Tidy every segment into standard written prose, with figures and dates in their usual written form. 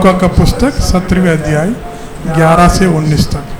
लूका का पुस्तक 17वें अध्याय 11 से 19 तक।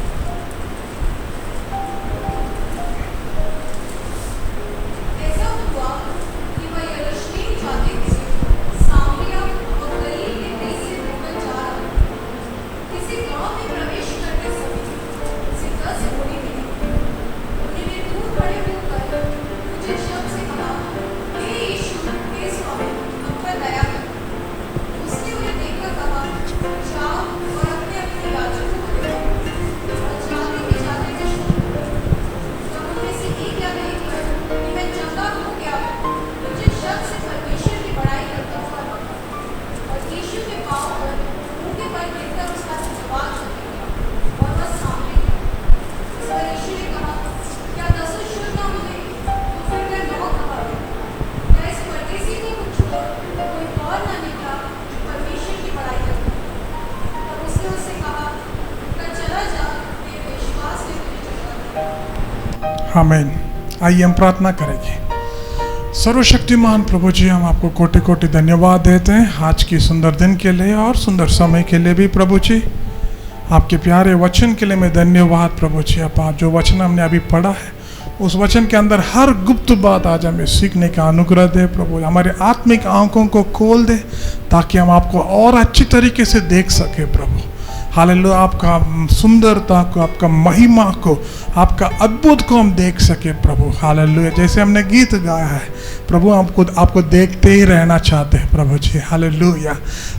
आमीन। आइए हम प्रार्थना करेंगे। सर्वशक्तिमान प्रभु जी, हम आपको कोटि कोटि धन्यवाद देते हैं आज की सुंदर दिन के लिए और सुंदर समय के लिए भी प्रभु जी। आपके प्यारे वचन के लिए मैं धन्यवाद प्रभु जी। आप जो वचन हमने अभी पढ़ा है उस वचन के अंदर हर गुप्त बात आज हमें सीखने का अनुग्रह दे प्रभु। हमारे आत्मिक आंखों को खोल दे ताकि हम आपको और अच्छी तरीके से देख सके प्रभु। हालेलुया। आपका सुंदरता को, आपका महिमा को, आपका अद्भुत को हम देख सके प्रभु। हालेलुया। जैसे हमने गीत गाया है प्रभु, आपको देखते ही रहना चाहते हैं प्रभु जी। हालेलुया।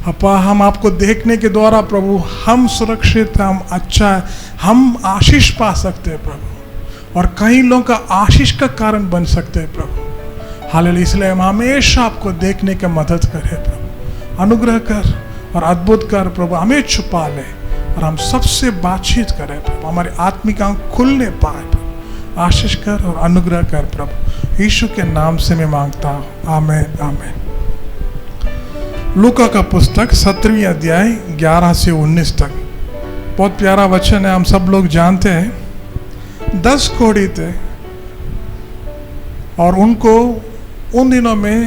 अपा हम आपको देखने के द्वारा प्रभु हम सुरक्षित, हम अच्छा, हम आशीष पा सकते हैं प्रभु और कई लोगों का आशीष का कारण बन सकते हैं प्रभु। हालेलुया। इसलिए हम हमेशा आपको देखने का मदद करें प्रभु। अनुग्रह कर और अद्भुत कर प्रभु, हमें छुपा ले और हम सबसे बातचीत करें प्रभु। हमारे आत्मिक आंख खुलने पाए प्रभु। आशीष कर और अनुग्रह कर प्रभु। यीशु के नाम से मैं मांगता हूँ, आमीन आमीन। लूका का पुस्तक 17वें अध्याय 11 से 19 तक। बहुत प्यारा वचन है। हम सब लोग जानते हैं 10 कोढ़ी थे और उनको उन दिनों में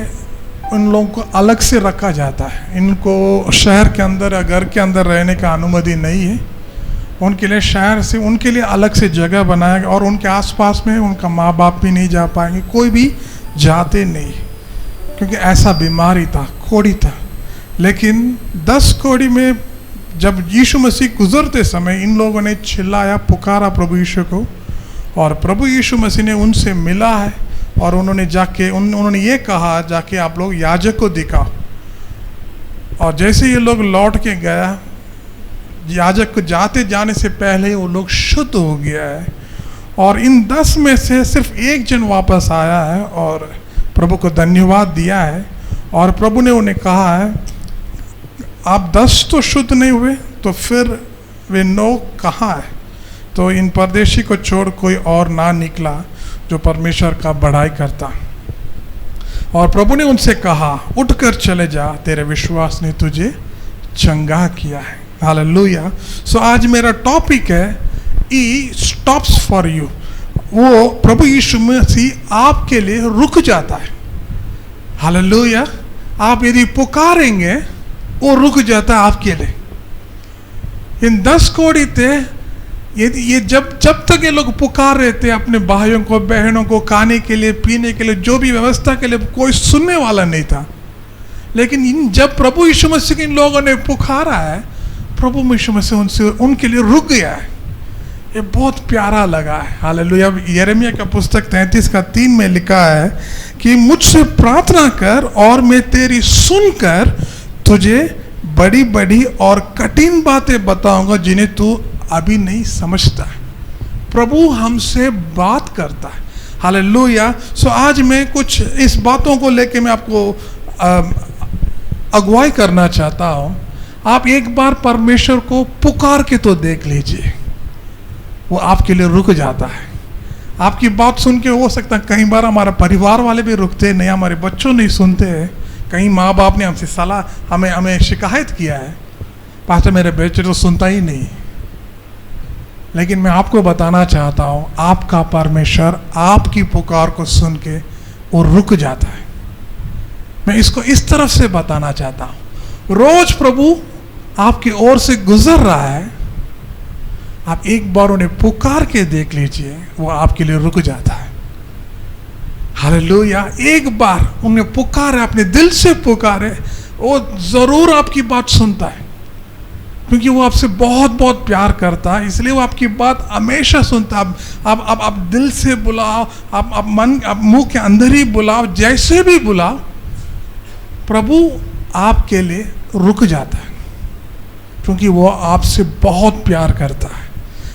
उन लोगों को अलग से रखा जाता है। इनको शहर के अंदर या घर के अंदर रहने का अनुमति नहीं है। उनके लिए शहर से उनके लिए अलग से जगह बनाया गया और उनके आसपास में उनका माँ बाप भी नहीं जा पाएंगे, कोई भी जाते नहीं, क्योंकि ऐसा बीमारी था, कोढ़ी था। लेकिन 10 कोढ़ी में जब यीशु मसीह गुजरते समय इन लोगों ने चिल्लाया, पुकारा प्रभु यीशु को और प्रभु यीशु मसीह ने उनसे मिला है और उन्होंने जाके उन्होंने ये कहा, जाके आप लोग याजक को दिखाओ। और जैसे ये लोग लौट के गया, याजक को जाने से पहले वो लोग शुद्ध हो गया है। और इन 10 में से सिर्फ एक जन वापस आया है और प्रभु को धन्यवाद दिया है। और प्रभु ने उन्हें कहा है, आप 10 तो शुद्ध नहीं हुए तो फिर वे 9 कहाँ है? तो इन परदेशी को छोड़ कोई और ना निकला जो परमेश्वर का बड़ाई करता। और प्रभु ने उनसे कहा, उठकर चले जा, तेरे विश्वास ने तुझे चंगा किया है। हालेलुया। सो आज मेरा टॉपिक है, ई स्टॉप्स फॉर यू। वो प्रभु यीशु मसीह आपके लिए रुक जाता है। हालेलुया। आप यदि पुकारेंगे वो रुक जाता है आपके लिए। इन 10 कोढ़ी थे, ये जब तक ये लोग पुकार रहे थे अपने भाइयों को, बहनों को खाने के लिए, पीने के लिए, जो भी व्यवस्था के लिए, कोई सुनने वाला नहीं था। लेकिन जब प्रभु यीशु मसीह के इन लोगों ने पुकारा है, प्रभु यीशु मसीह उनके लिए रुक गया है। ये बहुत प्यारा लगा है। हालेलुया। यिर्मयाह का पुस्तक 33:3 में लिखा है कि मुझसे प्रार्थना कर और मैं तेरी सुनकर तुझे बड़ी बड़ी और कठिन बातें बताऊंगा जिन्हें तू अभी नहीं समझता। प्रभु हमसे बात करता है। हालेलुया। सो आज मैं कुछ इस बातों को लेके मैं आपको अगुवाई करना चाहता हूँ। आप एक बार परमेश्वर को पुकार के तो देख लीजिए, वो आपके लिए रुक जाता है। आपकी बात सुन के हो सकता है कई बार हमारा परिवार वाले भी रुकते नहीं, हमारे बच्चों नहीं सुनते हैं, कहीं माँ बाप ने हमसे सलाह हमें शिकायत किया है, पास्टर मेरे बच्चे तो सुनता ही नहीं। लेकिन मैं आपको बताना चाहता हूँ, आपका परमेश्वर आपकी पुकार को सुन के वो रुक जाता है। मैं इसको इस तरफ से बताना चाहता हूँ। रोज प्रभु आपकी ओर से गुजर रहा है, आप एक बार उन्हें पुकार के देख लीजिए, वो आपके लिए रुक जाता है। हालेलुया। एक बार उन्हें पुकारे, अपने दिल से पुकारे, वो जरूर आपकी बात सुनता है, क्योंकि वो आपसे बहुत बहुत प्यार करता है, इसलिए वो आपकी बात हमेशा सुनता है। आप दिल से बुलाओ, आप मन, आप मुंह के अंदर ही बुलाओ, जैसे भी बुलाओ, प्रभु आपके लिए रुक जाता है, क्योंकि वो आपसे बहुत प्यार करता है।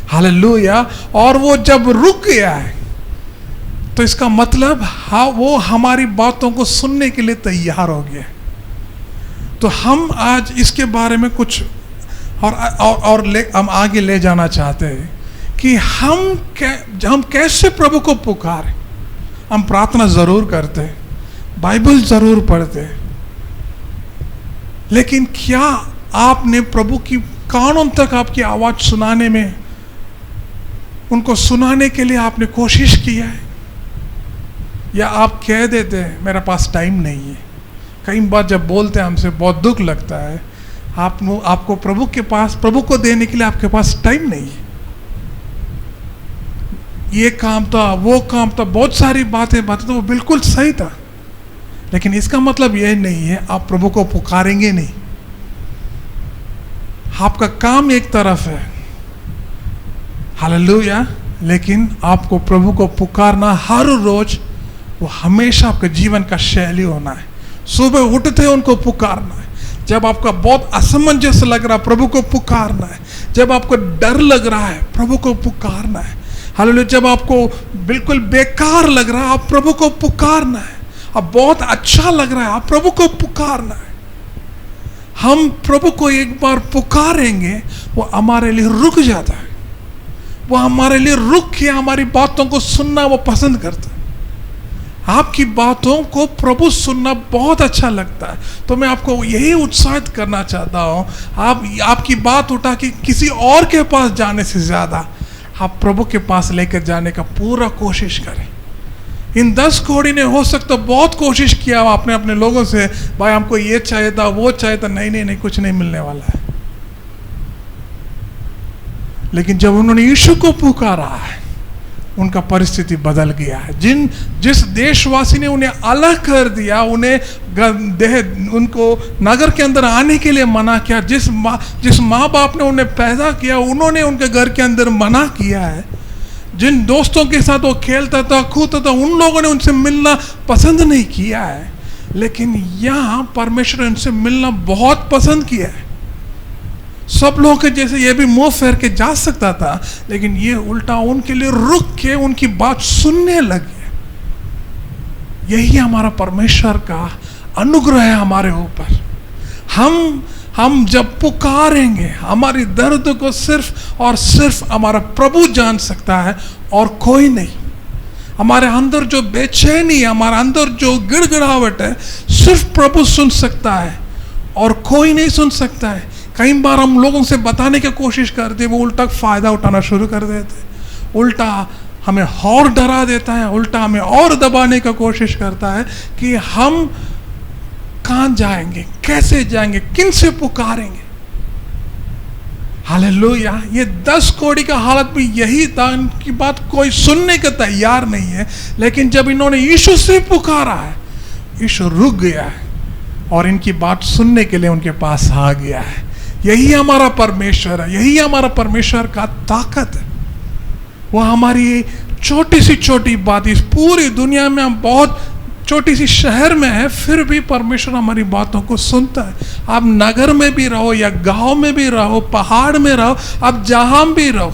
हालेलुया। और वो जब रुक गया है तो इसका मतलब वो हमारी बातों को सुनने के लिए तैयार हो गया। तो हम आज इसके बारे में कुछ हम आगे ले जाना चाहते हैं कि हम कैसे प्रभु को पुकारें। हम प्रार्थना जरूर करते हैं, बाइबल जरूर पढ़ते हैं, लेकिन क्या आपने प्रभु की कानों तक आपकी आवाज सुनाने में, उनको सुनाने के लिए आपने कोशिश किया है? या आप कह देते हैं मेरे पास टाइम नहीं है? कई बार जब बोलते हैं हमसे बहुत दुख लगता है, आपको प्रभु के पास, प्रभु को देने के लिए आपके पास टाइम नहीं है। ये काम था, वो काम था, बहुत सारी बातें तो वो बिल्कुल सही था, लेकिन इसका मतलब यह नहीं है आप प्रभु को पुकारेंगे नहीं। आपका काम एक तरफ है, हालेलुया, लेकिन आपको प्रभु को पुकारना हर रोज, वो हमेशा आपके जीवन का शैली होना है। सुबह उठते उनको पुकारना है, जब आपका बहुत असमंजस लग रहा है प्रभु को पुकारना है, जब आपको डर लग रहा है प्रभु को पुकारना है, हालेलुया, जब आपको बिल्कुल बेकार लग रहा है आप प्रभु को पुकारना है, अब बहुत अच्छा लग रहा है आप प्रभु को पुकारना है। हम प्रभु को एक बार पुकारेंगे, वो हमारे लिए रुक जाता है, वो हमारे लिए रुक के हमारी बातों को सुनना वो पसंद करता है। आपकी बातों को प्रभु सुनना बहुत अच्छा लगता है। तो मैं आपको यही उत्साहित करना चाहता हूँ, आपकी बात उठा के किसी और के पास जाने से ज़्यादा आप प्रभु के पास लेकर जाने का पूरा कोशिश करें। इन 10 कोड़ी ने हो सकता बहुत कोशिश किया आपने अपने लोगों से, भाई हमको ये चाहिए था, वो चाहिए था, नहीं, कुछ नहीं मिलने वाला है। लेकिन जब उन्होंने यीशु को पुकारा है, उनका परिस्थिति बदल गया है। जिस देशवासी ने उन्हें अलग कर दिया, उनको नगर के अंदर आने के लिए मना किया, जिस माँ बाप ने उन्हें पैदा किया, उन्होंने उनके घर के अंदर मना किया है, जिन दोस्तों के साथ वो खेलता था, कूदता था, उन लोगों ने उनसे मिलना पसंद नहीं किया है, लेकिन यहाँ परमेश्वर ने उनसे मिलना बहुत पसंद किया है। सब लोगों के जैसे ये भी मुंह फेर के जा सकता था, लेकिन ये उल्टा उनके लिए रुक के उनकी बात सुनने लगे। यही हमारा परमेश्वर का अनुग्रह है हमारे ऊपर। हम जब पुकारेंगे, हमारी दर्द को सिर्फ और सिर्फ हमारा प्रभु जान सकता है और कोई नहीं। हमारे अंदर जो बेचैनी है, हमारे अंदर जो गिड़गिड़ाहट है, सिर्फ प्रभु सुन सकता है और कोई नहीं सुन सकता है। कई बार हम लोगों से बताने की कोशिश करते, वो उल्टा फायदा उठाना शुरू कर देते, उल्टा हमें और डरा देता है, उल्टा हमें और दबाने की कोशिश करता है कि हम कहाँ जाएंगे, कैसे जाएंगे, किन से पुकारेंगे। हालेलुया। ये 10 कोड़ी का हालत भी यही था, इनकी बात कोई सुनने के तैयार नहीं है, लेकिन जब इन्होंने यीशु से पुकारा है, यीशु रुक गया है और इनकी बात सुनने के लिए उनके पास आ गया है। यही हमारा परमेश्वर है, यही हमारा परमेश्वर का ताकत है। वो हमारी छोटी सी छोटी बात, इस पूरी दुनिया में हम बहुत छोटी सी शहर में है, फिर भी परमेश्वर हमारी बातों को सुनता है। आप नगर में भी रहो या गांव में भी रहो, पहाड़ में रहो, आप जहां भी रहो,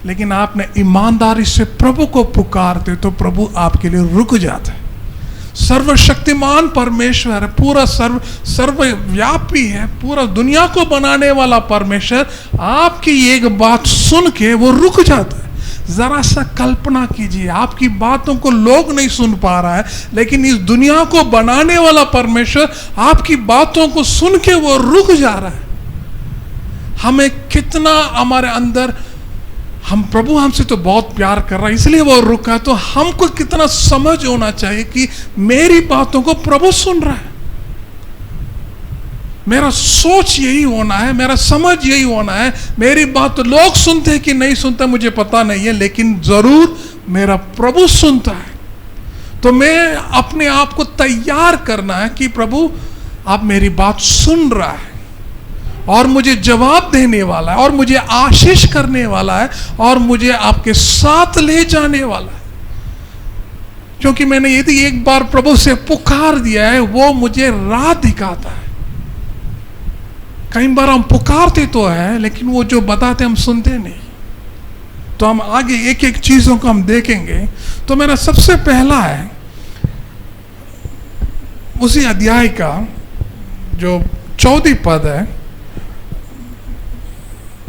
लेकिन आपने ईमानदारी से प्रभु को पुकारते तो प्रभु आपके लिए रुक जाता है। सर्वशक्तिमान परमेश्वर है, पूरा सर्वव्यापी है, पूरा दुनिया को बनाने वाला परमेश्वर आपकी एक बात सुन के वो रुक जाता है। जरा सा कल्पना कीजिए, आपकी बातों को लोग नहीं सुन पा रहा है, लेकिन इस दुनिया को बनाने वाला परमेश्वर आपकी बातों को सुन के वो रुक जा रहा है। हमें कितना हमारे अंदर, हम प्रभु हमसे तो बहुत प्यार कर रहा है इसलिए वो रुका, तो हमको कितना समझ होना चाहिए कि मेरी बातों को प्रभु सुन रहा है। मेरा सोच यही होना है, मेरा समझ यही होना है। मेरी बात तो लोग सुनते हैं कि नहीं सुनते मुझे पता नहीं है, लेकिन जरूर मेरा प्रभु सुनता है। तो मैं अपने आप को तैयार करना है कि प्रभु आप मेरी बात सुन रहा है और मुझे जवाब देने वाला है और मुझे आशीष करने वाला है और मुझे आपके साथ ले जाने वाला है। क्योंकि मैंने यदि एक बार प्रभु से पुकार दिया है, वो मुझे राह दिखाता है। कई बार हम पुकारते तो है, लेकिन वो जो बताते हम सुनते नहीं। तो हम आगे एक एक चीजों को हम देखेंगे। तो मेरा सबसे पहला है उसी अध्याय का जो 14 पद है,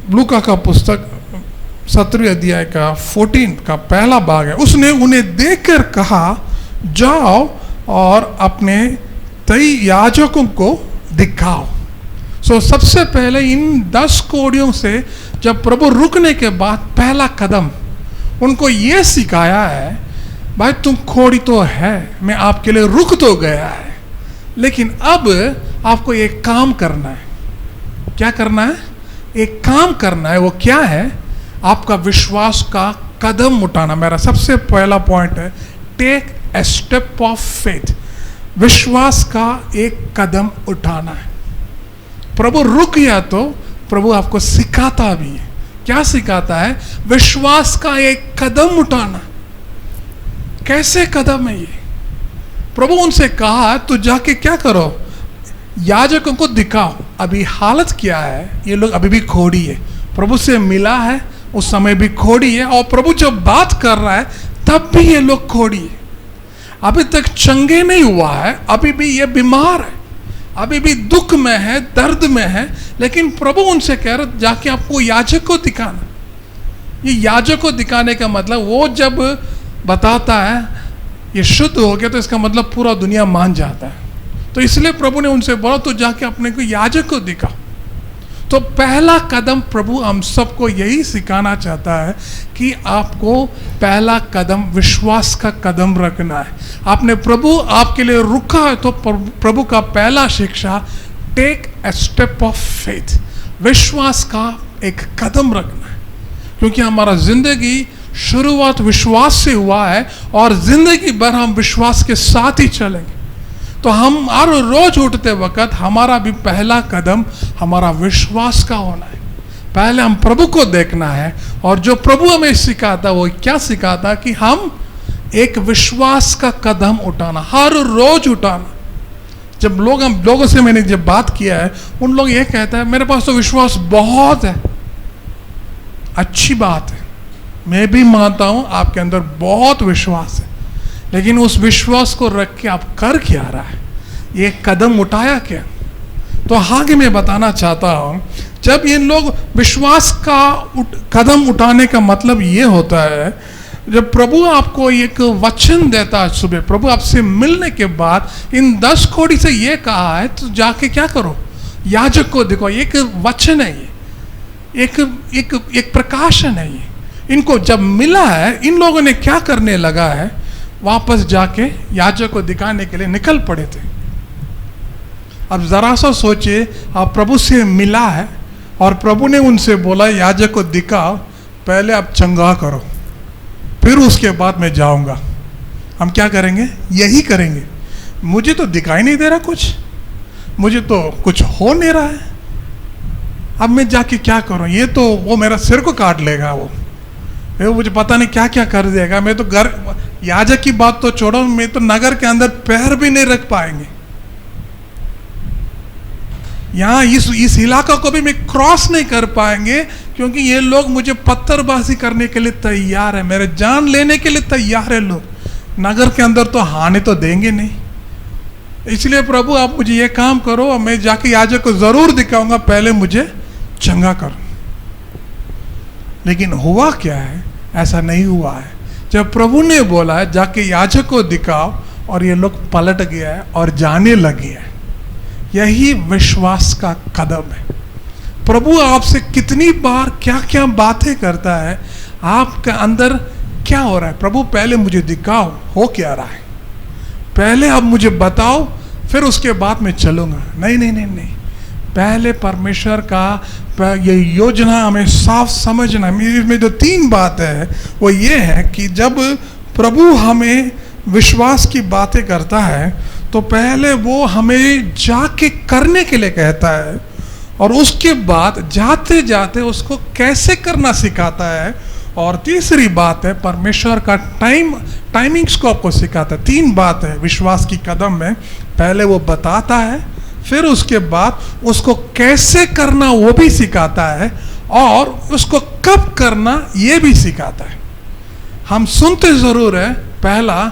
लूका का पुस्तक 17वें अध्याय का 14 का पहला भाग है। उसने उन्हें देखकर कहा, जाओ और अपने 23 याजकों को दिखाओ। सबसे पहले इन 10 कोड़ियों से जब प्रभु रुकने के बाद पहला कदम उनको ये सिखाया है, भाई तुम खोड़ी तो है, मैं आपके लिए रुक तो गया है, लेकिन अब आपको एक काम करना है। क्या करना है? एक काम करना है। वो क्या है? आपका विश्वास का कदम उठाना। मेरा सबसे पहला पॉइंट है, take a step of faith. विश्वास का एक कदम उठाना है। प्रभु रुक गया तो प्रभु आपको सिखाता भी है। क्या सिखाता है? विश्वास का एक कदम उठाना। कैसे कदम है ये? प्रभु उनसे कहा, तो जाके क्या करो, याजकों को दिखाओ। अभी हालत क्या है? ये लोग अभी भी खोड़ी है। प्रभु से मिला है, उस समय भी खोड़ी है, और प्रभु जब बात कर रहा है तब भी ये लोग खोड़ी है। अभी तक चंगे नहीं हुआ है, अभी भी ये बीमार है, अभी भी दुख में है, दर्द में है, लेकिन प्रभु उनसे कह रहे जाके आपको याजक को दिखाना। ये याजक को दिखाने का मतलब, वो जब बताता है ये शुद्ध हो गया तो इसका मतलब पूरा दुनिया मान जाता है। तो इसलिए प्रभु ने उनसे बोला, तो जाके अपने को याजक को दिखाओ। तो पहला कदम प्रभु हम सबको यही सिखाना चाहता है कि आपको पहला कदम विश्वास का कदम रखना है। आपने प्रभु आपके लिए रुका है तो प्रभु का पहला शिक्षा, take a step of faith. विश्वास का एक कदम रखना है, क्योंकि हमारा जिंदगी शुरुआत विश्वास से हुआ है और जिंदगी भर हम विश्वास के साथ ही चलेंगे। तो हम हर रोज उठते वक्त हमारा भी पहला कदम हमारा विश्वास का होना है। पहले हम प्रभु को देखना है, और जो प्रभु हमें सिखाता वो क्या सिखाता कि हम एक विश्वास का कदम उठाना, हर रोज उठाना। जब हम लोगों से मैंने जब बात किया है, उन लोग ये कहता है मेरे पास तो विश्वास बहुत है। अच्छी बात है, मैं भी मानता हूं आपके अंदर बहुत विश्वास है, लेकिन उस विश्वास को रख के आप कर क्या रहा है? ये कदम उठाया क्या? तो आगे मैं बताना चाहता हूं, जब ये लोग विश्वास का कदम उठाने का मतलब ये होता है, जब प्रभु आपको एक वचन देता है सुबह, प्रभु आपसे मिलने के बाद इन 10 कोड़ी से ये कहा है तो जाके क्या करो, याजक को देखो। एक वचन है ये, एक प्रकाशन है ये। इनको जब मिला है, इन लोगों ने क्या करने लगा है, वापस जाके याजक को दिखाने के लिए निकल पड़े थे। अब जरा सा सोचिए, आप प्रभु से मिला है और प्रभु ने उनसे बोला याजक को दिखाओ, पहले आप चंगा करो, फिर उसके बाद मैं जाऊंगा। हम क्या करेंगे? यही करेंगे। मुझे तो दिखाई नहीं दे रहा कुछ, मुझे तो कुछ हो नहीं रहा है, अब मैं जाके क्या करूं? ये तो वो मेरा सिर को काट लेगा, वो मुझे पता नहीं क्या क्या कर देगा। मैं तो घर, याजक की बात तो छोड़ो, मैं तो नगर के अंदर पैर भी नहीं रख पाएंगे। यहाँ इस इलाका को भी मैं क्रॉस नहीं कर पाएंगे, क्योंकि ये लोग मुझे पत्थरबाजी करने के लिए तैयार है, मेरे जान लेने के लिए तैयार है लोग। नगर के अंदर तो आने तो देंगे नहीं। इसलिए प्रभु आप मुझे ये काम करो, और मैं जाके याजक को जरूर दिखाऊंगा, पहले मुझे चंगा करो। लेकिन हुआ क्या है? ऐसा नहीं हुआ है। जब प्रभु ने बोला है जाके याजक को दिखाओ, और ये लोग पलट गया है और जाने लगे हैं। यही विश्वास का कदम है। प्रभु आपसे कितनी बार क्या क्या बातें करता है, आपके अंदर क्या हो रहा है? प्रभु पहले मुझे दिखाओ, हो क्या रहा है, पहले आप मुझे बताओ, फिर उसके बाद मैं चलूंगा। नहीं नहीं नहीं नहीं, पहले परमेश्वर का ये योजना हमें साफ समझना। में जो 3 बात है वो ये है कि जब प्रभु हमें विश्वास की बातें करता है तो पहले वो हमें जाके करने के लिए कहता है, और उसके बाद जाते जाते उसको कैसे करना सिखाता है। और तीसरी बात है परमेश्वर का टाइमिंग्स को आपको सिखाता है। 3 बात है विश्वास की कदम में, पहले वो बताता है, फिर उसके बाद उसको कैसे करना वो भी सिखाता है, और उसको कब करना ये भी सिखाता है। हम सुनते जरूर है, पहला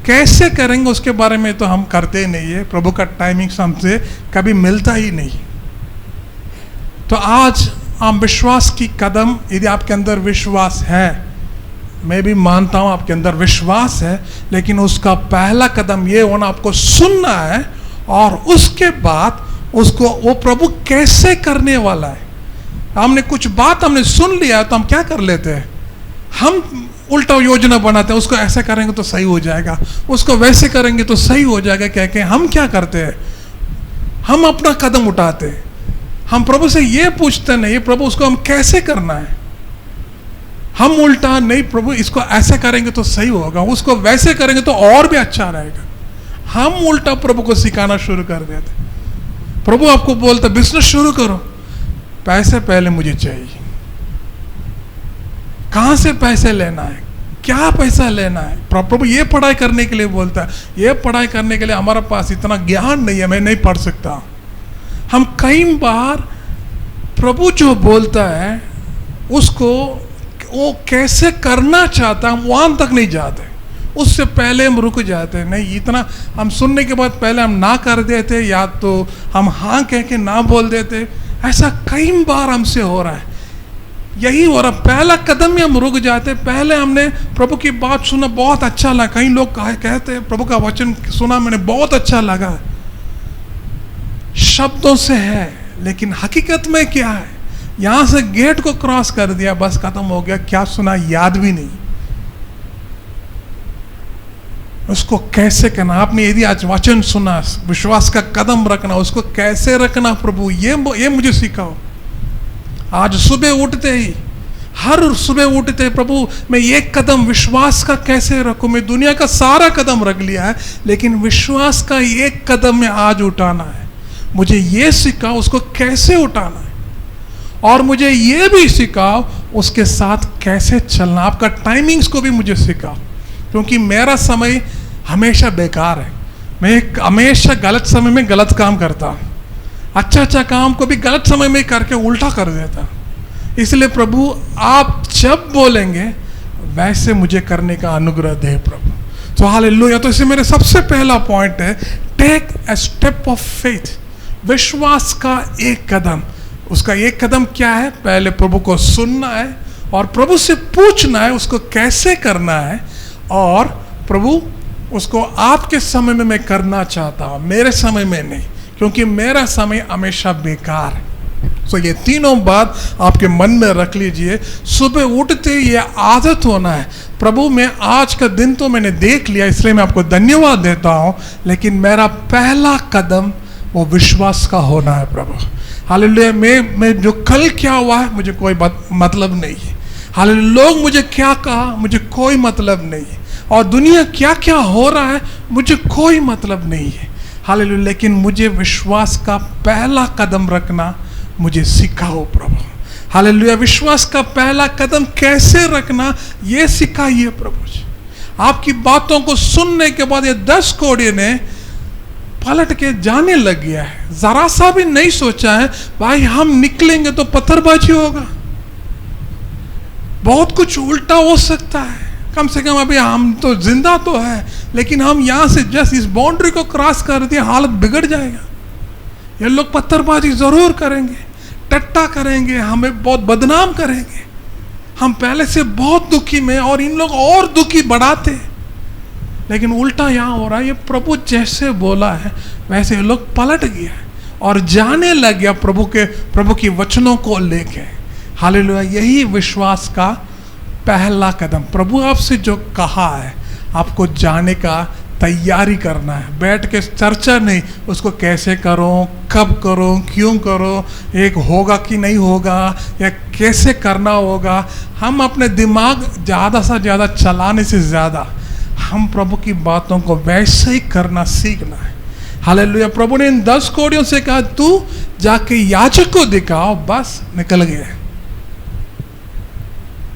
कैसे करेंगे उसके बारे में तो हम करते नहीं है, प्रभु का टाइमिंग्स हमसे कभी मिलता ही नहीं। तो आज हम विश्वास की कदम, यदि आपके अंदर विश्वास है, मैं भी मानता हूं आपके अंदर विश्वास है, लेकिन उसका पहला कदम ये होना आपको सुनना है, और उसके बाद उसको वो प्रभु कैसे करने वाला है। हमने कुछ बात हमने सुन लिया तो हम क्या कर लेते हैं, हम उल्टा योजना बनाते हैं, उसको ऐसा करेंगे तो सही हो जाएगा, उसको वैसे करेंगे तो सही हो जाएगा कह के हम क्या करते हैं, हम अपना कदम उठाते हैं। हम प्रभु से ये पूछते नहीं प्रभु उसको हम कैसे करना है। हम उल्टा नहीं प्रभु इसको ऐसा करेंगे तो सही होगा, उसको वैसे करेंगे तो और भी अच्छा रहेगा। हम उल्टा प्रभु को सिखाना शुरू कर देते। प्रभु आपको बोलता बिजनेस शुरू करो, पैसे पहले मुझे चाहिए। कहां से पैसे लेना है, क्या पैसा लेना है। प्रभु ये पढ़ाई करने के लिए बोलता है, ये पढ़ाई करने के लिए हमारे पास इतना ज्ञान नहीं है, मैं नहीं पढ़ सकता। हम कई बार प्रभु जो बोलता है उसको वो कैसे करना चाहता हम वहां तक नहीं जाते, उससे पहले हम रुक जाते हैं। नहीं, इतना हम सुनने के बाद पहले हम ना कर देते, या तो हम हाँ कह के ना बोल देते। ऐसा कई बार हमसे हो रहा है, यही हो रहा। पहला कदम में हम रुक जाते। पहले हमने प्रभु की बात सुना, बहुत अच्छा लगा। कई लोग कहते हैं प्रभु का वचन सुना मैंने, बहुत अच्छा लगा, शब्दों से है, लेकिन हकीकत में क्या है। यहां से गेट को क्रॉस कर दिया, बस खत्म हो गया, क्या सुना याद भी नहीं। उसको कैसे करना, आपने यदि आज वचन सुना, विश्वास का कदम रखना, उसको कैसे रखना प्रभु ये मुझे सिखाओ। आज सुबह उठते ही, हर सुबह उठते प्रभु मैं एक कदम विश्वास का कैसे रखूं। मैं दुनिया का सारा कदम रख लिया है, लेकिन विश्वास का एक कदम में आज उठाना है। मुझे ये सिखाओ उसको कैसे उठाना है, और मुझे ये भी सिखाओ उसके साथ कैसे चलना। आपका टाइमिंग्स को भी मुझे सिखाओ, क्योंकि मेरा समय हमेशा बेकार है। मैं हमेशा गलत समय में गलत काम करता हूँ, अच्छा काम को भी गलत समय में करके उल्टा कर देता। इसलिए प्रभु आप जब बोलेंगे वैसे मुझे करने का अनुग्रह दे प्रभु। तो हालेलुया। तो इसे मेरे सबसे पहला पॉइंट है, take a step of faith. विश्वास का एक कदम। उसका एक कदम क्या है, पहले प्रभु को सुनना है और प्रभु से पूछना है उसको कैसे करना है, और प्रभु उसको आपके समय में मैं करना चाहता हूं, मेरे समय में नहीं, क्योंकि मेरा समय हमेशा बेकार है। तो ये तीनों बात आपके मन में रख लीजिए। सुबह उठते ये आदत होना है, प्रभु मैं आज का दिन तो मैंने देख लिया, इसलिए मैं आपको धन्यवाद देता हूं, लेकिन मेरा पहला कदम वो विश्वास का होना है प्रभु। हालेलुया। मैं जो कल क्या हुआ है मुझे कोई मतलब नहीं है। हालेलुया। लोग मुझे क्या कहा मुझे कोई मतलब नहीं है, और दुनिया क्या क्या हो रहा है मुझे कोई मतलब नहीं है। हालेलुया। लेकिन मुझे विश्वास का पहला कदम रखना मुझे सिखाओ प्रभु। हालेलुया। विश्वास का पहला कदम कैसे रखना ये सिखाइए प्रभु जी। आपकी बातों को सुनने के बाद ये 10 कोढ़ियों ने पलट के जाने लग गया है, जरा सा भी नहीं सोचा है भाई हम निकलेंगे तो पत्थरबाजी होगा, बहुत कुछ उल्टा हो सकता है, कम से कम अभी हम तो जिंदा तो है, लेकिन हम यहां से जस्ट इस बाउंड्री को क्रॉस कर दिए हालत बिगड़ जाएगा। ये लोग पत्थरबाजी जरूर करेंगे, टट्टा करेंगे, हमें बहुत बदनाम करेंगे, हम पहले से बहुत दुखी में और इन लोग और दुखी बढ़ाते। लेकिन उल्टा यहाँ हो रहा है, ये प्रभु जैसे बोला है वैसे ये लोग पलट गया और जाने लग गया प्रभु की वचनों को लेके। हालेलुया। यही विश्वास का पहला कदम। प्रभु आपसे जो कहा है आपको जाने का तैयारी करना है, बैठ के चर्चा नहीं, उसको कैसे करो, कब करो, क्यों करो, एक होगा कि नहीं होगा, या कैसे करना होगा। हम अपने दिमाग ज़्यादा से ज़्यादा चलाने से ज़्यादा हम प्रभु की बातों को वैसे ही करना सीखना है। हालेलुया। प्रभु ने इन 10 कोड़ियों से कहा तू जाके याजक को दिखाओ, बस निकल गए।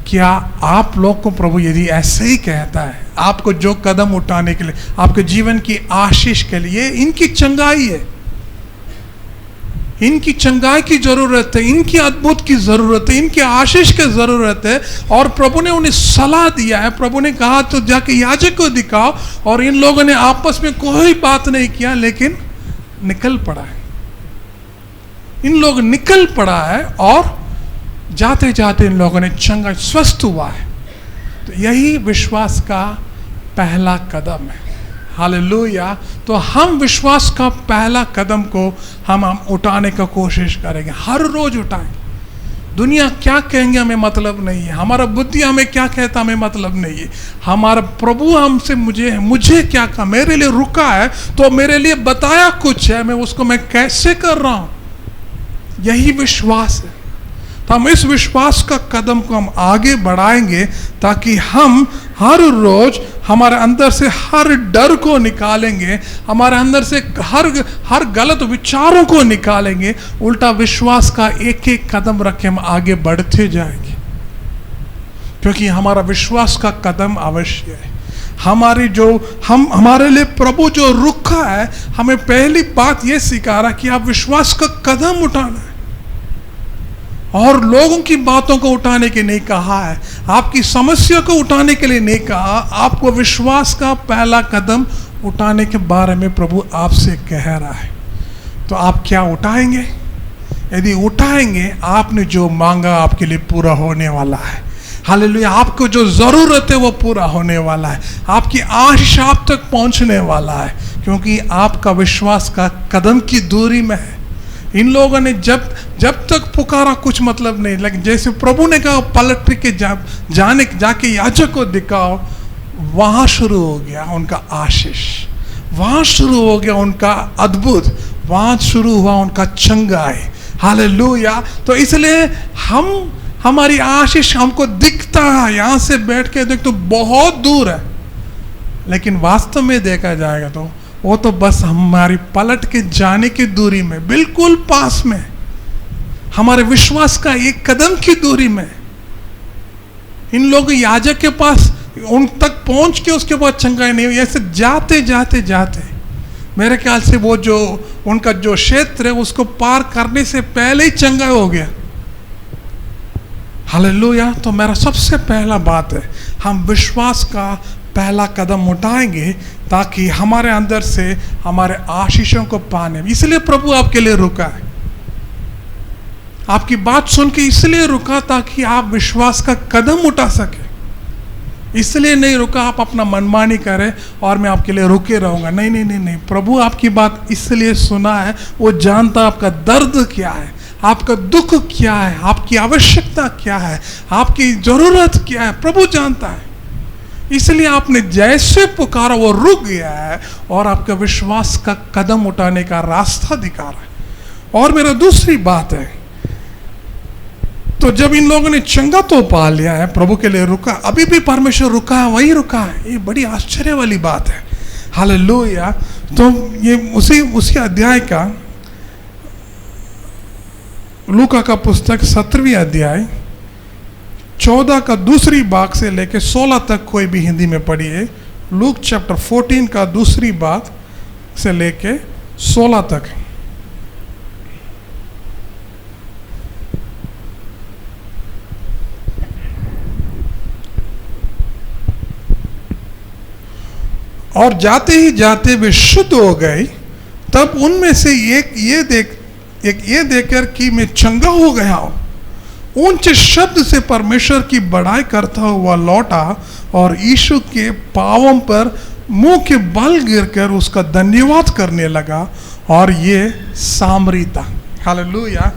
क्या आप लोग को प्रभु यदि ऐसे ही कहता है, आपको जो कदम उठाने के लिए, आपके जीवन की आशीष के लिए, इनकी चंगाई है, इनकी चंगाई की जरूरत है, इनकी अद्भुत की जरूरत है, इनकी आशीष की जरूरत है, और प्रभु ने उन्हें सलाह दिया है। प्रभु ने कहा तो जाके याजक को दिखाओ, और इन लोगों ने आपस में कोई बात नहीं किया, लेकिन निकल पड़ा है। इन लोग निकल पड़ा है और जाते जाते इन लोगों ने चंगा स्वस्थ हुआ है। तो यही विश्वास का पहला कदम है। हालेलुया। तो हम विश्वास का पहला कदम को हम उठाने का कोशिश करेंगे, हर रोज उठाएंगे। दुनिया क्या कहेंगे हमें मतलब नहीं है, हमारा बुद्धि हमें क्या कहता हमें मतलब नहीं है। हमारा प्रभु हमसे मुझे क्या कहा, मेरे लिए रुका है तो मेरे लिए बताया कुछ है, मैं कैसे कर रहा हूं, यही विश्वास है। तो हम इस विश्वास का कदम को हम आगे बढ़ाएंगे ताकि हम हर रोज हमारे अंदर से हर डर को निकालेंगे, हमारे अंदर से हर गलत विचारों को निकालेंगे, उल्टा विश्वास का एक एक कदम रख के हम आगे बढ़ते जाएंगे, क्योंकि हमारा विश्वास का कदम अवश्य है। हमारे लिए प्रभु जो रुका है, हमें पहली बात यह सिखा रहा कि आप विश्वास का कदम उठाना है, और लोगों की बातों को उठाने के नहीं कहा है, आपकी समस्या को उठाने के लिए नहीं कहा, आपको विश्वास का पहला कदम उठाने के बारे में प्रभु आपसे कह रहा है। तो आप क्या उठाएंगे? यदि उठाएंगे, आपने जो मांगा आपके लिए पूरा होने वाला है। हालेलुया। आपको जो जरूरत है वो पूरा होने वाला है, आपकी आशीष आप तक पहुंचने वाला है, क्योंकि आपका विश्वास का कदम की दूरी में है। इन लोगों ने जब तक पुकारा कुछ मतलब नहीं, लेकिन जैसे प्रभु ने कहा पलट के जाके याजक को दिखाओ, वहां शुरू हो गया उनका आशीष, वहां शुरू हो गया उनका अद्भुत, वहां शुरू हुआ उनका चंगाई। हालेलुया। तो इसलिए हमारी आशीष हमको दिखता है, यहां से बैठ के देख तो बहुत दूर है, लेकिन वास्तव में देखा जाएगा तो वो तो बस हमारी पलट के जाने की दूरी में, बिल्कुल पास में, हमारे विश्वास का एक कदम की दूरी में। इन लोग याजक के पास उन तक पहुंच के उसके बाद चंगाई नहीं हुई, ऐसे जाते जाते जाते मेरे ख्याल से वो जो उनका जो क्षेत्र है उसको पार करने से पहले ही चंगाई हो गया। हालेलुया। तो मेरा सबसे पहला बात है, हम विश्वास का पहला कदम उठाएंगे ताकि हमारे अंदर से हमारे आशीषों को पाने। इसलिए प्रभु आपके लिए रुका है, आपकी बात सुन के इसलिए रुका ताकि आप विश्वास का कदम उठा सके। इसलिए नहीं रुका आप अपना मनमानी करें और मैं आपके लिए रुके रहूंगा, नहीं नहीं नहीं नहीं। प्रभु आपकी बात इसलिए सुना है, वो जानता आपका दर्द क्या है, आपका दुख क्या है, आपकी आवश्यकता क्या है, आपकी जरूरत क्या है, प्रभु जानता है। इसलिए आपने जैसे पुकारा वो रुक गया है और आपका विश्वास का कदम उठाने का रास्ता दिखा रहा है। और मेरा दूसरी बात है, तो जब इन लोगों ने चंगा तो पा लिया है, प्रभु के लिए रुका, अभी भी परमेश्वर रुका है, वही रुका है, ये बड़ी आश्चर्य वाली बात है। हालेलुया। तो ये उसी अध्याय का, लूका का पुस्तक 17वीं अध्याय 14 का दूसरी भाग से लेके 16 तक, कोई भी हिंदी में पढ़िए। लूक चैप्टर 14 का दूसरी भाग से लेके 16 तक। और जाते ही जाते वे शुद्ध हो गए, तब उनमें से एक ये देखकर कि मैं चंगा हो गया हूं, ऊंचे शब्द से परमेश्वर की बड़ाई करता हुआ लौटा और यीशु के पांवों पर मुंह के बल गिरकर उसका धन्यवाद करने लगा, और ये सामरी था। हालेलुया।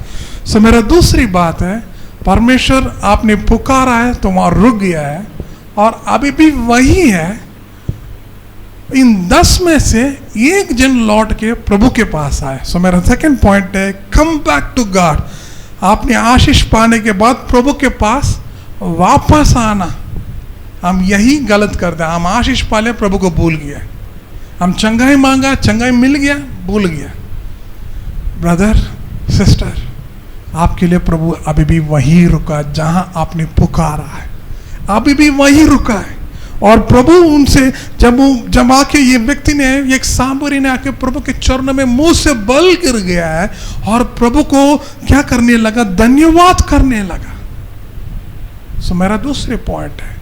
सो मेरा दूसरी बात है, परमेश्वर आपने पुकारा है तो वहां रुक गया है, और अभी भी वही है, इन 10 में से एक जन लौट के प्रभु के पास आए। सो मेरा सेकंड पॉइंट है, कम बैक टू गॉड। आपने आशीष पाने के बाद प्रभु के पास वापस आना। हम यही गलत करते हैं, हम आशीष पाले, प्रभु को भूल गया। हम चंगाई मांगा, चंगाई मिल गया, भूल गया। ब्रदर सिस्टर, आपके लिए प्रभु अभी भी वहीं रुका जहां आपने पुकारा है, अभी भी वहीं रुका है। और प्रभु उनसे जब आके ये व्यक्ति ने, एक सामरी ने आके प्रभु के चरणों में मुंह से बल गिर गया है और प्रभु को क्या करने लगा, धन्यवाद करने लगा। सो मेरा दूसरे पॉइंट है,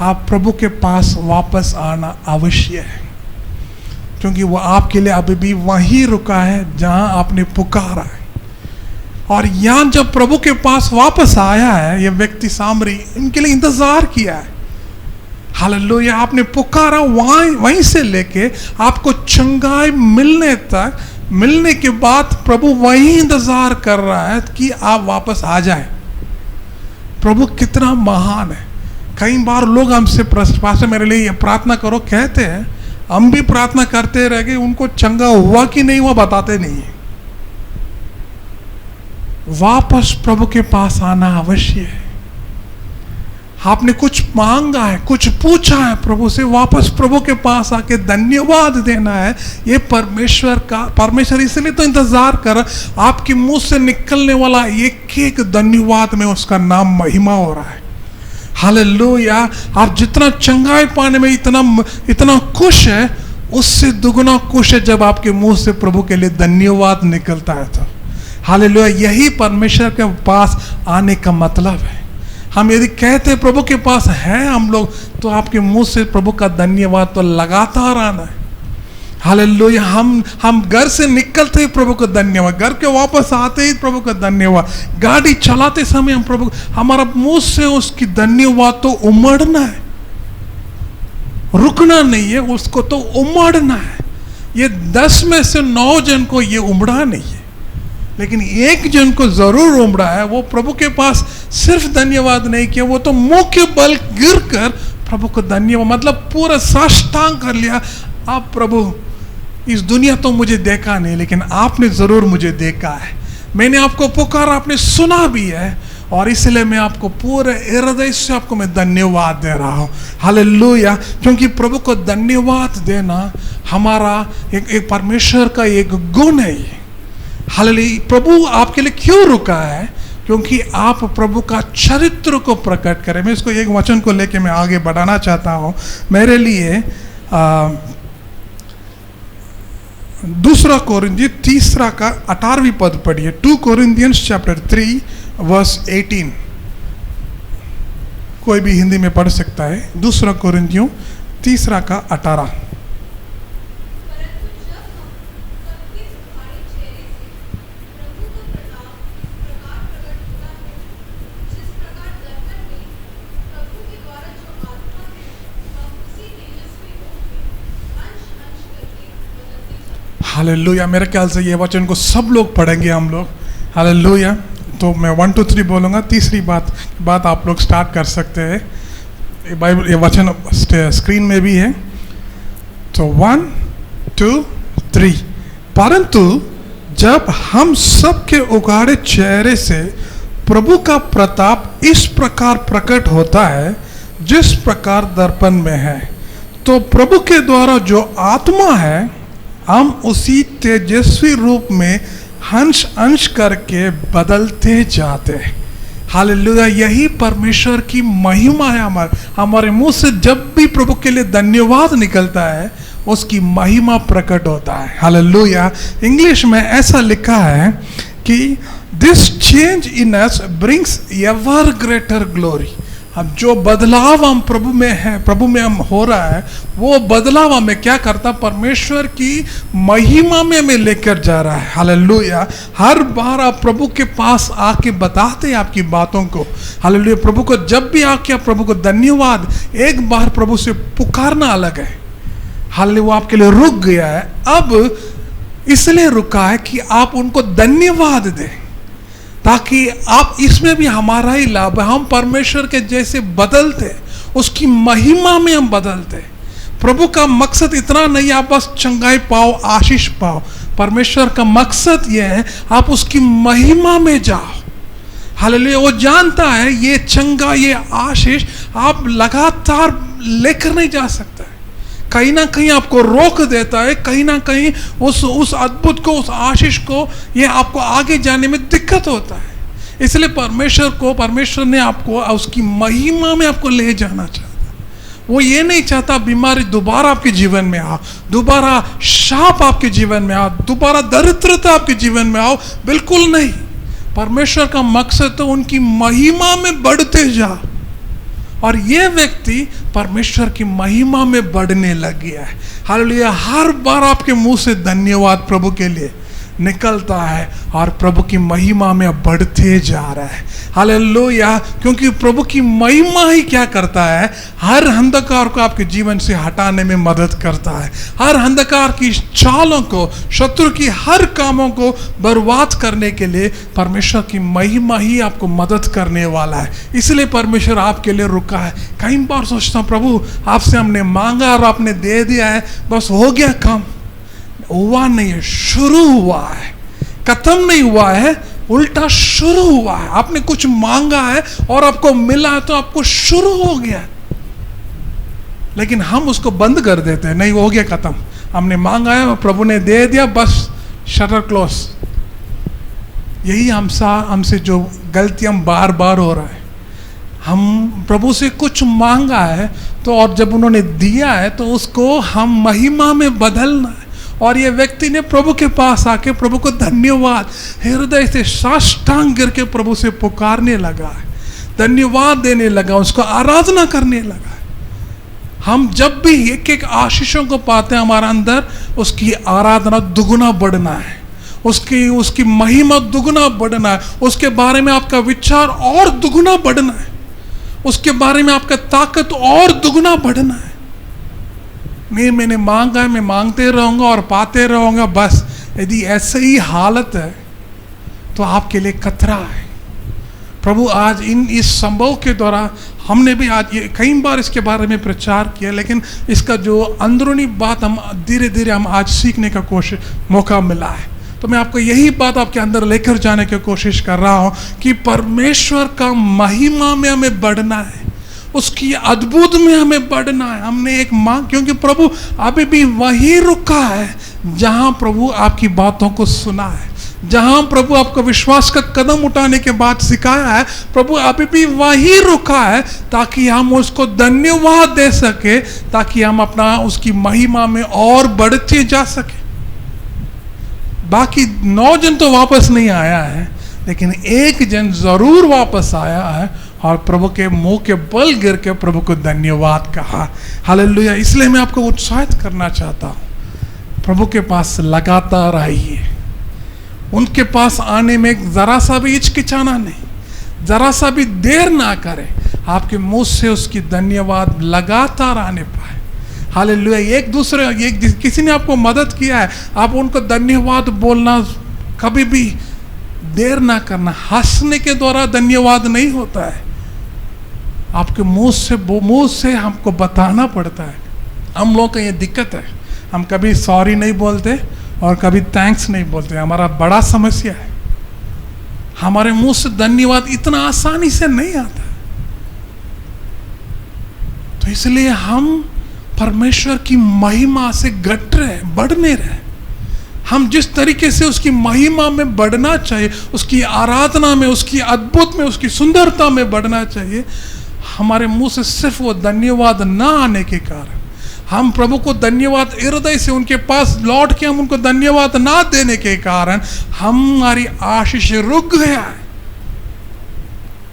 आप प्रभु के पास वापस आना अवश्य है, क्योंकि वो आपके लिए अभी भी वहीं रुका है जहां आपने पुकारा है। और यहां जब प्रभु के पास वापस आया है ये व्यक्ति सामरी, इनके लिए इंतजार किया है। हालेलुया, आपने पुकारा, वहीं से लेके आपको चंगाई मिलने तक, मिलने के बाद प्रभु वहीं इंतजार कर रहा है कि आप वापस आ जाए। प्रभु कितना महान है। कई बार लोग हमसे पास्टर मेरे लिए ये प्रार्थना करो कहते हैं, हम भी प्रार्थना करते रह गए, उनको चंगा हुआ कि नहीं हुआ बताते नहीं है। वापस प्रभु के पास आना अवश्य है। आपने कुछ मांगा है, कुछ पूछा है प्रभु से, वापस प्रभु के पास आके धन्यवाद देना है। ये परमेश्वर इसलिए तो इंतजार कर, आपके मुंह से निकलने वाला एक एक धन्यवाद में उसका नाम महिमा हो रहा है। हालेलुया। आप जितना चंगाई पाने में इतना खुश है, उससे दुगना खुश है जब आपके मुंह से प्रभु के लिए धन्यवाद निकलता है। तो हालेलुया, यही परमेश्वर के पास आने का मतलब है। हम यदि कहते प्रभु के पास हैं हम लोग, तो आपके मुंह से प्रभु का धन्यवाद तो लगातार आना है। हालेलुया। हम घर से निकलते ही प्रभु को धन्यवाद, घर के वापस आते ही प्रभु का धन्यवाद, गाड़ी चलाते समय हम प्रभु, हमारा मुंह से उसकी धन्यवाद तो उमड़ना है, रुकना नहीं है, उसको तो उमड़ना है। ये 10 में से 9 जन को ये उमड़ा नहीं है, लेकिन एक जन को जरूर उमड़ा है। वो प्रभु के पास सिर्फ धन्यवाद नहीं किया, वो तो मुंह के बल गिरकर प्रभु को धन्यवाद, मतलब पूरा साष्टांग कर लिया। आप प्रभु, इस दुनिया तो मुझे देखा नहीं, लेकिन आपने जरूर मुझे देखा है। मैंने आपको पुकारा, आपने सुना भी है, और इसलिए मैं आपको पूरे हृदय से आपको मैं धन्यवाद दे रहा हूँ। हालेलुया। क्योंकि प्रभु को धन्यवाद देना हमारा एक परमेश्वर का एक गुण है। हालेलुया। प्रभु आपके लिए क्यों रुका है? क्योंकि आप प्रभु का चरित्र को प्रकट करें। मैं इसको एक वचन को लेके मैं आगे बढ़ाना चाहता हूँ। मेरे लिए 2 कोरिन्थियन 3 पद पढ़िए। 2 कोरिन्थियंस चैप्टर 3 वर्स 18। कोई भी हिंदी में पढ़ सकता है। 2 कोरिन्थियों 3:18। हालेलुया। मेरे ख्याल से ये वचन को सब लोग पढ़ेंगे हम लोग। हालेलुया। तो मैं 1 2 3 बोलूँगा, तीसरी बात आप लोग स्टार्ट कर सकते हैं। बाइबल ये वचन स्क्रीन में भी है। तो 1 2 3। परंतु जब हम सब के उगाड़े चेहरे से प्रभु का प्रताप इस प्रकार प्रकट होता है जिस प्रकार दर्पण में है, तो प्रभु के द्वारा जो आत्मा है, हम उसी तेजस्वी रूप में अंश अंश करके बदलते जाते हैं। हालेलुया। यही परमेश्वर की महिमा है। हमारे मुंह से जब भी प्रभु के लिए धन्यवाद निकलता है, उसकी महिमा प्रकट होता है। हालेलुया। इंग्लिश में ऐसा लिखा है कि this change in us brings ever greater glory. अब जो बदलाव हम प्रभु में है, प्रभु में हम हो रहा है, वो बदलाव हमें क्या करता? परमेश्वर की महिमा में हमें लेकर जा रहा है। हालेलुया। हर बार आप प्रभु के पास आके बताते हैं आपकी बातों को। हालेलुया। प्रभु को जब भी आके आप प्रभु को धन्यवाद, एक बार प्रभु से पुकारना अलग है। हालेलुया। वो आपके लिए रुक गया है, अब इसलिए रुका है कि आप उनको धन्यवाद दें, ताकि आप इसमें भी हमारा ही लाभ है। हम परमेश्वर के जैसे बदलते, उसकी महिमा में हम बदलते। प्रभु का मकसद इतना नहीं आप बस चंगाई पाओ, आशीष पाओ। परमेश्वर का मकसद यह है आप उसकी महिमा में जाओ। हालेलुया। वो जानता है ये चंगा, ये आशीष आप लगातार लेकर नहीं जा सकता है, कहीं ना कहीं आपको रोक देता है, कहीं ना कहीं उस अद्भुत को, उस आशीष को, ये आपको आगे जाने में दिक्कत होता है। इसलिए परमेश्वर ने आपको उसकी महिमा में आपको ले जाना चाहता है। वो ये नहीं चाहता बीमारी दोबारा आपके जीवन में आओ, दोबारा शाप आपके जीवन में आओ, दोबारा दरिद्रता आपके जीवन में आओ, बिल्कुल नहीं। परमेश्वर का मकसद तो उनकी महिमा में बढ़ते जाओ। और ये व्यक्ति परमेश्वर की महिमा में बढ़ने लग गया है। हालेलुया। हर बार आपके मुंह से धन्यवाद प्रभु के लिए निकलता है और प्रभु की महिमा में बढ़ते जा रहा है। हालेलुया। क्योंकि प्रभु की महिमा ही क्या करता है, हर अंधकार को आपके जीवन से हटाने में मदद करता है। हर अंधकार की चालों को, शत्रु की हर कामों को बर्बाद करने के लिए परमेश्वर की महिमा ही आपको मदद करने वाला है। इसलिए परमेश्वर आपके लिए रुका है। कई बार सोचता हूँ प्रभु आपसे हमने मांगा और आपने दे दिया है, बस हो गया काम। हुआ नहीं है, शुरू हुआ है, खत्म नहीं हुआ है, उल्टा शुरू हुआ है। आपने कुछ मांगा है और आपको मिला है तो आपको शुरू हो गया, लेकिन हम उसको बंद कर देते हैं। नहीं, हो गया खत्म, हमने मांगा है और प्रभु ने दे दिया, बस शटर क्लोज। यही हमसे जो गलतियां बार बार हो रहा है। हम प्रभु से कुछ मांगा है तो, और जब उन्होंने दिया है तो उसको हम महिमा में बदलना है। और ये व्यक्ति ने प्रभु के पास आके प्रभु को धन्यवाद, हृदय से साष्टांग गिर के प्रभु से पुकारने लगा है, धन्यवाद देने लगा, उसको आराधना करने लगा। हम जब भी एक एक आशीषों को पाते हैं, हमारा अंदर उसकी आराधना दुगुना बढ़ना है, उसकी महिमा दुगुना बढ़ना है, उसके बारे में आपका विचार और दुगुना बढ़ना है, उसके बारे में आपका ताकत और दुगुना बढ़ना है। नहीं, मैंने मांगा है, मैं मांगते रहूंगा और पाते रहूंगा बस। यदि ऐसे ही हालत है तो आपके लिए खतरा है। प्रभु आज इस संभव के द्वारा, हमने भी आज ये कई बार इसके बारे में प्रचार किया, लेकिन इसका जो अंदरूनी बात हम धीरे धीरे हम आज सीखने का मौका मिला है। तो मैं आपको यही बात आपके अंदर लेकर जाने की कोशिश कर रहा हूं कि परमेश्वर का महिमा में हमें बढ़ना है, उसकी अद्भुत में हमें बढ़ना है। हमने एक मांग, क्योंकि प्रभु अभी भी वहीं रुका है जहां प्रभु आपकी बातों को सुना है, जहां प्रभु आपको विश्वास का कदम उठाने के बाद सिखाया है। प्रभु अभी भी वहीं रुका है ताकि हम उसको धन्यवाद दे सके, ताकि हम अपना उसकी महिमा में और बढ़ते जा सके। बाकी 9 जन तो वापस नहीं आया है, लेकिन एक जन जरूर वापस आया है और प्रभु के मुंह के बल गिर के प्रभु को धन्यवाद कहा। हालेलुया। इसलिए मैं आपको उत्साहित करना चाहता हूं, प्रभु के पास लगातार आइए। उनके पास आने में जरा सा भी हिचकिचाना नहीं, जरा सा भी देर ना करें, आपके मुंह से उसकी धन्यवाद लगातार आने पाए। हालेलुया। किसी ने आपको मदद किया है, आप उनको धन्यवाद बोलना कभी भी देर ना करना। हंसने के द्वारा धन्यवाद नहीं होता है, आपके मुंह से हमको बताना पड़ता है। हम लोग का ये दिक्कत है, हम कभी सॉरी नहीं बोलते और कभी थैंक्स नहीं बोलते। हमारा बड़ा समस्या है, हमारे मुंह से धन्यवाद इतना आसानी से नहीं आता। तो इसलिए हम परमेश्वर की महिमा से घट रहे, बढ़ने रहे। हम जिस तरीके से उसकी महिमा में बढ़ना चाहिए, उसकी आराधना में, उसकी अद्भुत में, उसकी सुंदरता में बढ़ना चाहिए, हमारे मुंह से सिर्फ वो धन्यवाद ना आने के कारण, हम प्रभु को धन्यवाद हृदय से उनके पास लौट के हम उनको धन्यवाद ना देने के कारण हमारी आशीष रुक गया है।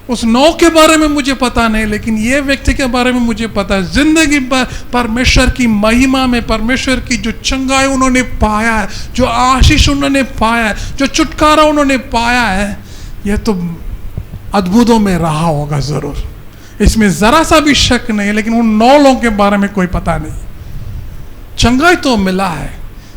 उस 9 के बारे में मुझे पता नहीं, लेकिन ये व्यक्ति के बारे में मुझे पता है। जिंदगी भर परमेश्वर की महिमा में, परमेश्वर की जो चंगाई उन्होंने पाया है, जो आशीष उन्होंने पाया है, जो छुटकारा उन्होंने पाया है, यह तो अद्भुतों में रहा होगा जरूर, इसमें जरा सा भी शक नहीं है। लेकिन उन 9 लोगों के बारे में कोई पता नहीं। चंगाई तो मिला है,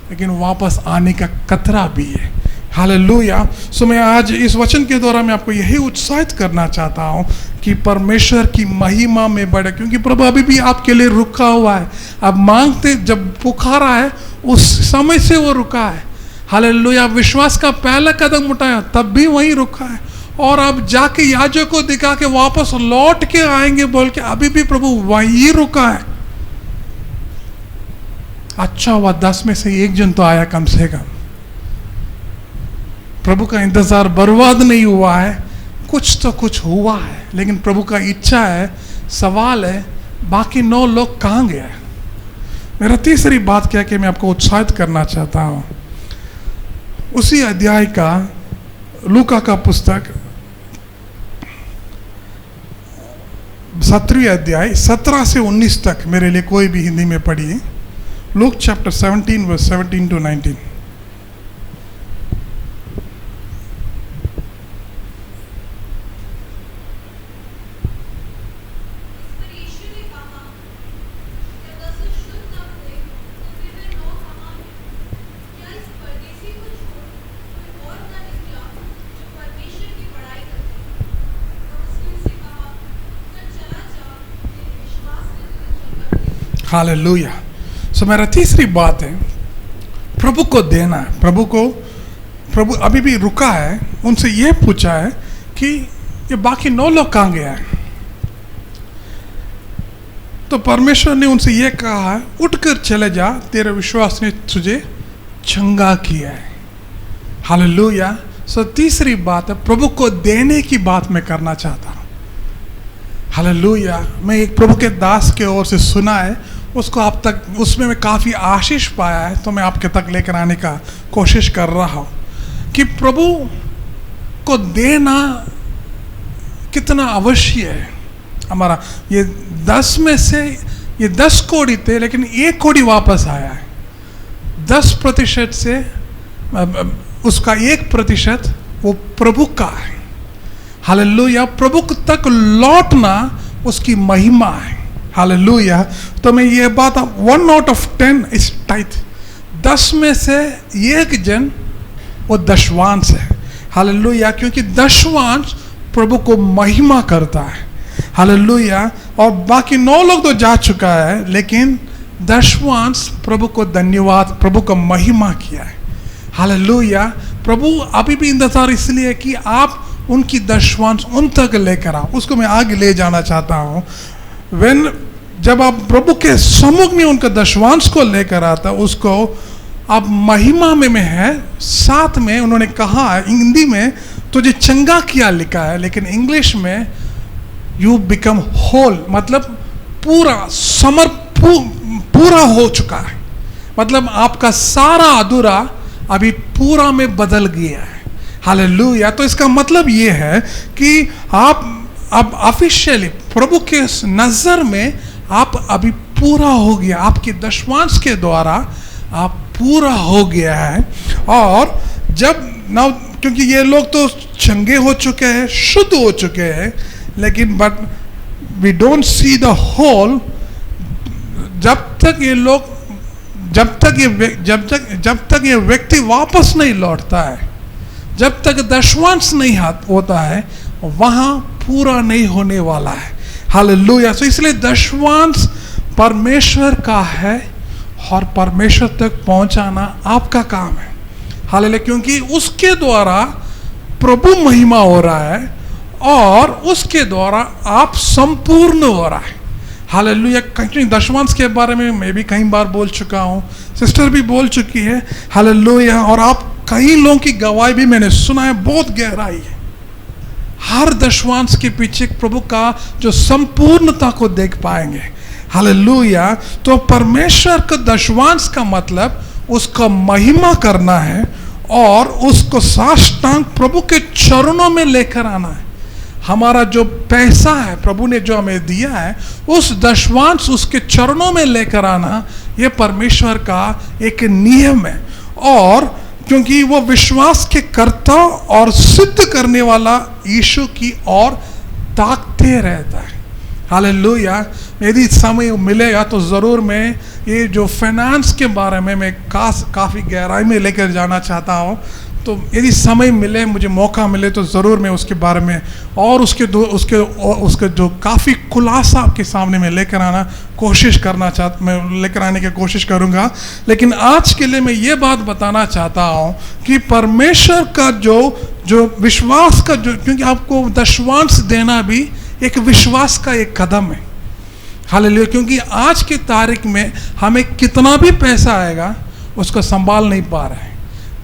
लेकिन वापस आने का खतरा भी है। हालेलुया। सो मैं आज इस वचन के द्वारा मैं आपको यही उत्साहित करना चाहता हूँ कि परमेश्वर की महिमा में बढ़े, क्योंकि प्रभु अभी भी आपके लिए रुका हुआ है। आप मांगते, जब पुकारा है उस समय से वो रुका है। हालेलुया। विश्वास का पहला कदम उठाया तब भी वहीं रुका है, और अब जाके याजक को दिखा के वापस लौट के आएंगे बोल के अभी भी प्रभु वहीं रुका है। अच्छा हुआ 10 में से 1 जन तो आया कम से कम। प्रभु का इंतजार बर्बाद नहीं हुआ है, कुछ तो कुछ हुआ है, लेकिन प्रभु का इच्छा है। सवाल है बाकी 9 लोग कहाँ गए। मेरा तीसरी बात क्या कि मैं आपको उत्साहित करना चाहता हूँ, उसी अध्याय का लूका का पुस्तक 17वें अध्याय 17 से 19 तक मेरे लिए कोई भी हिंदी में पढ़िए। Luke chapter 17 verse 17 to 19। Hallelujah. So मेरा तीसरी बात है प्रभु को देना। प्रभु अभी भी रुका है, उनसे ये पूछा है कि ये बाकी 9 लोग कहाँ गया है। तो परमेश्वर ने उनसे ये कहा है उठकर चले जा, तेरे विश्वास ने तुझे चंगा किया है। हालेलुया। सो तीसरी बात है प्रभु को देने की बात मैं करना चाहता हूँ। हालेलुया। मैं एक प्रभु के दास के ओर से सुना है, उसको आप तक, उसमें मैं काफ़ी आशीष पाया है, तो मैं आपके तक लेकर आने का कोशिश कर रहा हूँ कि प्रभु को देना कितना अवश्य है। हमारा ये 10 में से ये 10 कौड़ी थे, लेकिन 1 कौड़ी वापस आया है। 10% से उसका 1% वो प्रभु का है। हालेलुया। प्रभु तक लौटना उसकी महिमा है। हालेलुया। तो मैं ये बात 1 out of 10 इस टाइट 10 में से 1 जन वो दशवांश है। हालेलुया। क्योंकि दशवांश प्रभु को महिमा करता है। हालेलुया। और बाकी 9 लोग तो जा चुका है, लेकिन दशवांश प्रभु को धन्यवाद, प्रभु को महिमा किया है। हालेलुया। प्रभु अभी भी इंतजार इसलिए कि आप उनकी दशवांश उन तक लेकर आओ। उसको मैं आगे ले जाना चाहता हूँ। जब आप प्रभु के सम्मुख में उनका दशवांश को लेकर आता, उसको आप महिमा में है। साथ में उन्होंने कहा है, हिंदी में तुझे चंगा किया लिखा है, लेकिन इंग्लिश में यू बिकम होल, मतलब पूरा पूरा हो चुका है। मतलब आपका सारा अधूरा अभी पूरा में बदल गया है। हालेलुया। तो इसका मतलब ये है कि आप अब ऑफिशियली प्रभु के नजर में आप अभी पूरा हो गया, आपके दशवांश के द्वारा आप पूरा हो गया है। और जब ना, क्योंकि ये लोग तो चंगे हो चुके हैं, शुद्ध हो चुके हैं, लेकिन but we don't see the whole. जब तक ये व्यक्ति वापस नहीं लौटता है, जब तक दशवांश नहीं होता है, वहां पूरा नहीं होने वाला है। हालेलुया। सो इसलिए दशवांश परमेश्वर का है और परमेश्वर तक पहुंचाना आपका काम है। हालेलुया। क्योंकि उसके द्वारा प्रभु महिमा हो रहा है और उसके द्वारा आप संपूर्ण हो रहा है। हालेलुया। क्योंकि दशवांश के बारे में मैं भी कई बार बोल चुका हूँ, सिस्टर भी बोल चुकी है। हालेलुया। और आप कई लोगों की गवाही भी मैंने सुना है, बहुत गहराई है। हर दशवांश के पीछे प्रभु का जो संपूर्णता को देख पाएंगे। हालेलुया। तो परमेश्वर का दशवांश का मतलब उसका महिमा करना है और उसको साष्टांग प्रभु के चरणों में लेकर आना है। हमारा जो पैसा है प्रभु ने जो हमें दिया है, उस दशवांश उसके चरणों में लेकर आना, ये परमेश्वर का एक नियम है। और क्योंकि वो विश्वास के कर्ता और सिद्ध करने वाला यीशु की ओर ताकते रहता है। हालेलुया। यदि समय मिलेगा तो ज़रूर मैं ये जो फाइनेंस के बारे में मैं काफ़ी गहराई में लेकर जाना चाहता हूँ। तो यदि समय मिले, मुझे मौका मिले तो ज़रूर मैं उसके बारे में और उसके जो काफ़ी खुलासा आपके सामने मैं लेकर आने की कोशिश करूँगा। लेकिन आज के लिए मैं ये बात बताना चाहता हूँ कि परमेश्वर का जो विश्वास का क्योंकि आपको दशवांश देना भी एक विश्वास का एक कदम है। हालेलुया। क्योंकि आज की तारीख में हमें कितना भी पैसा आएगा उसको संभाल नहीं पा रहे हैं।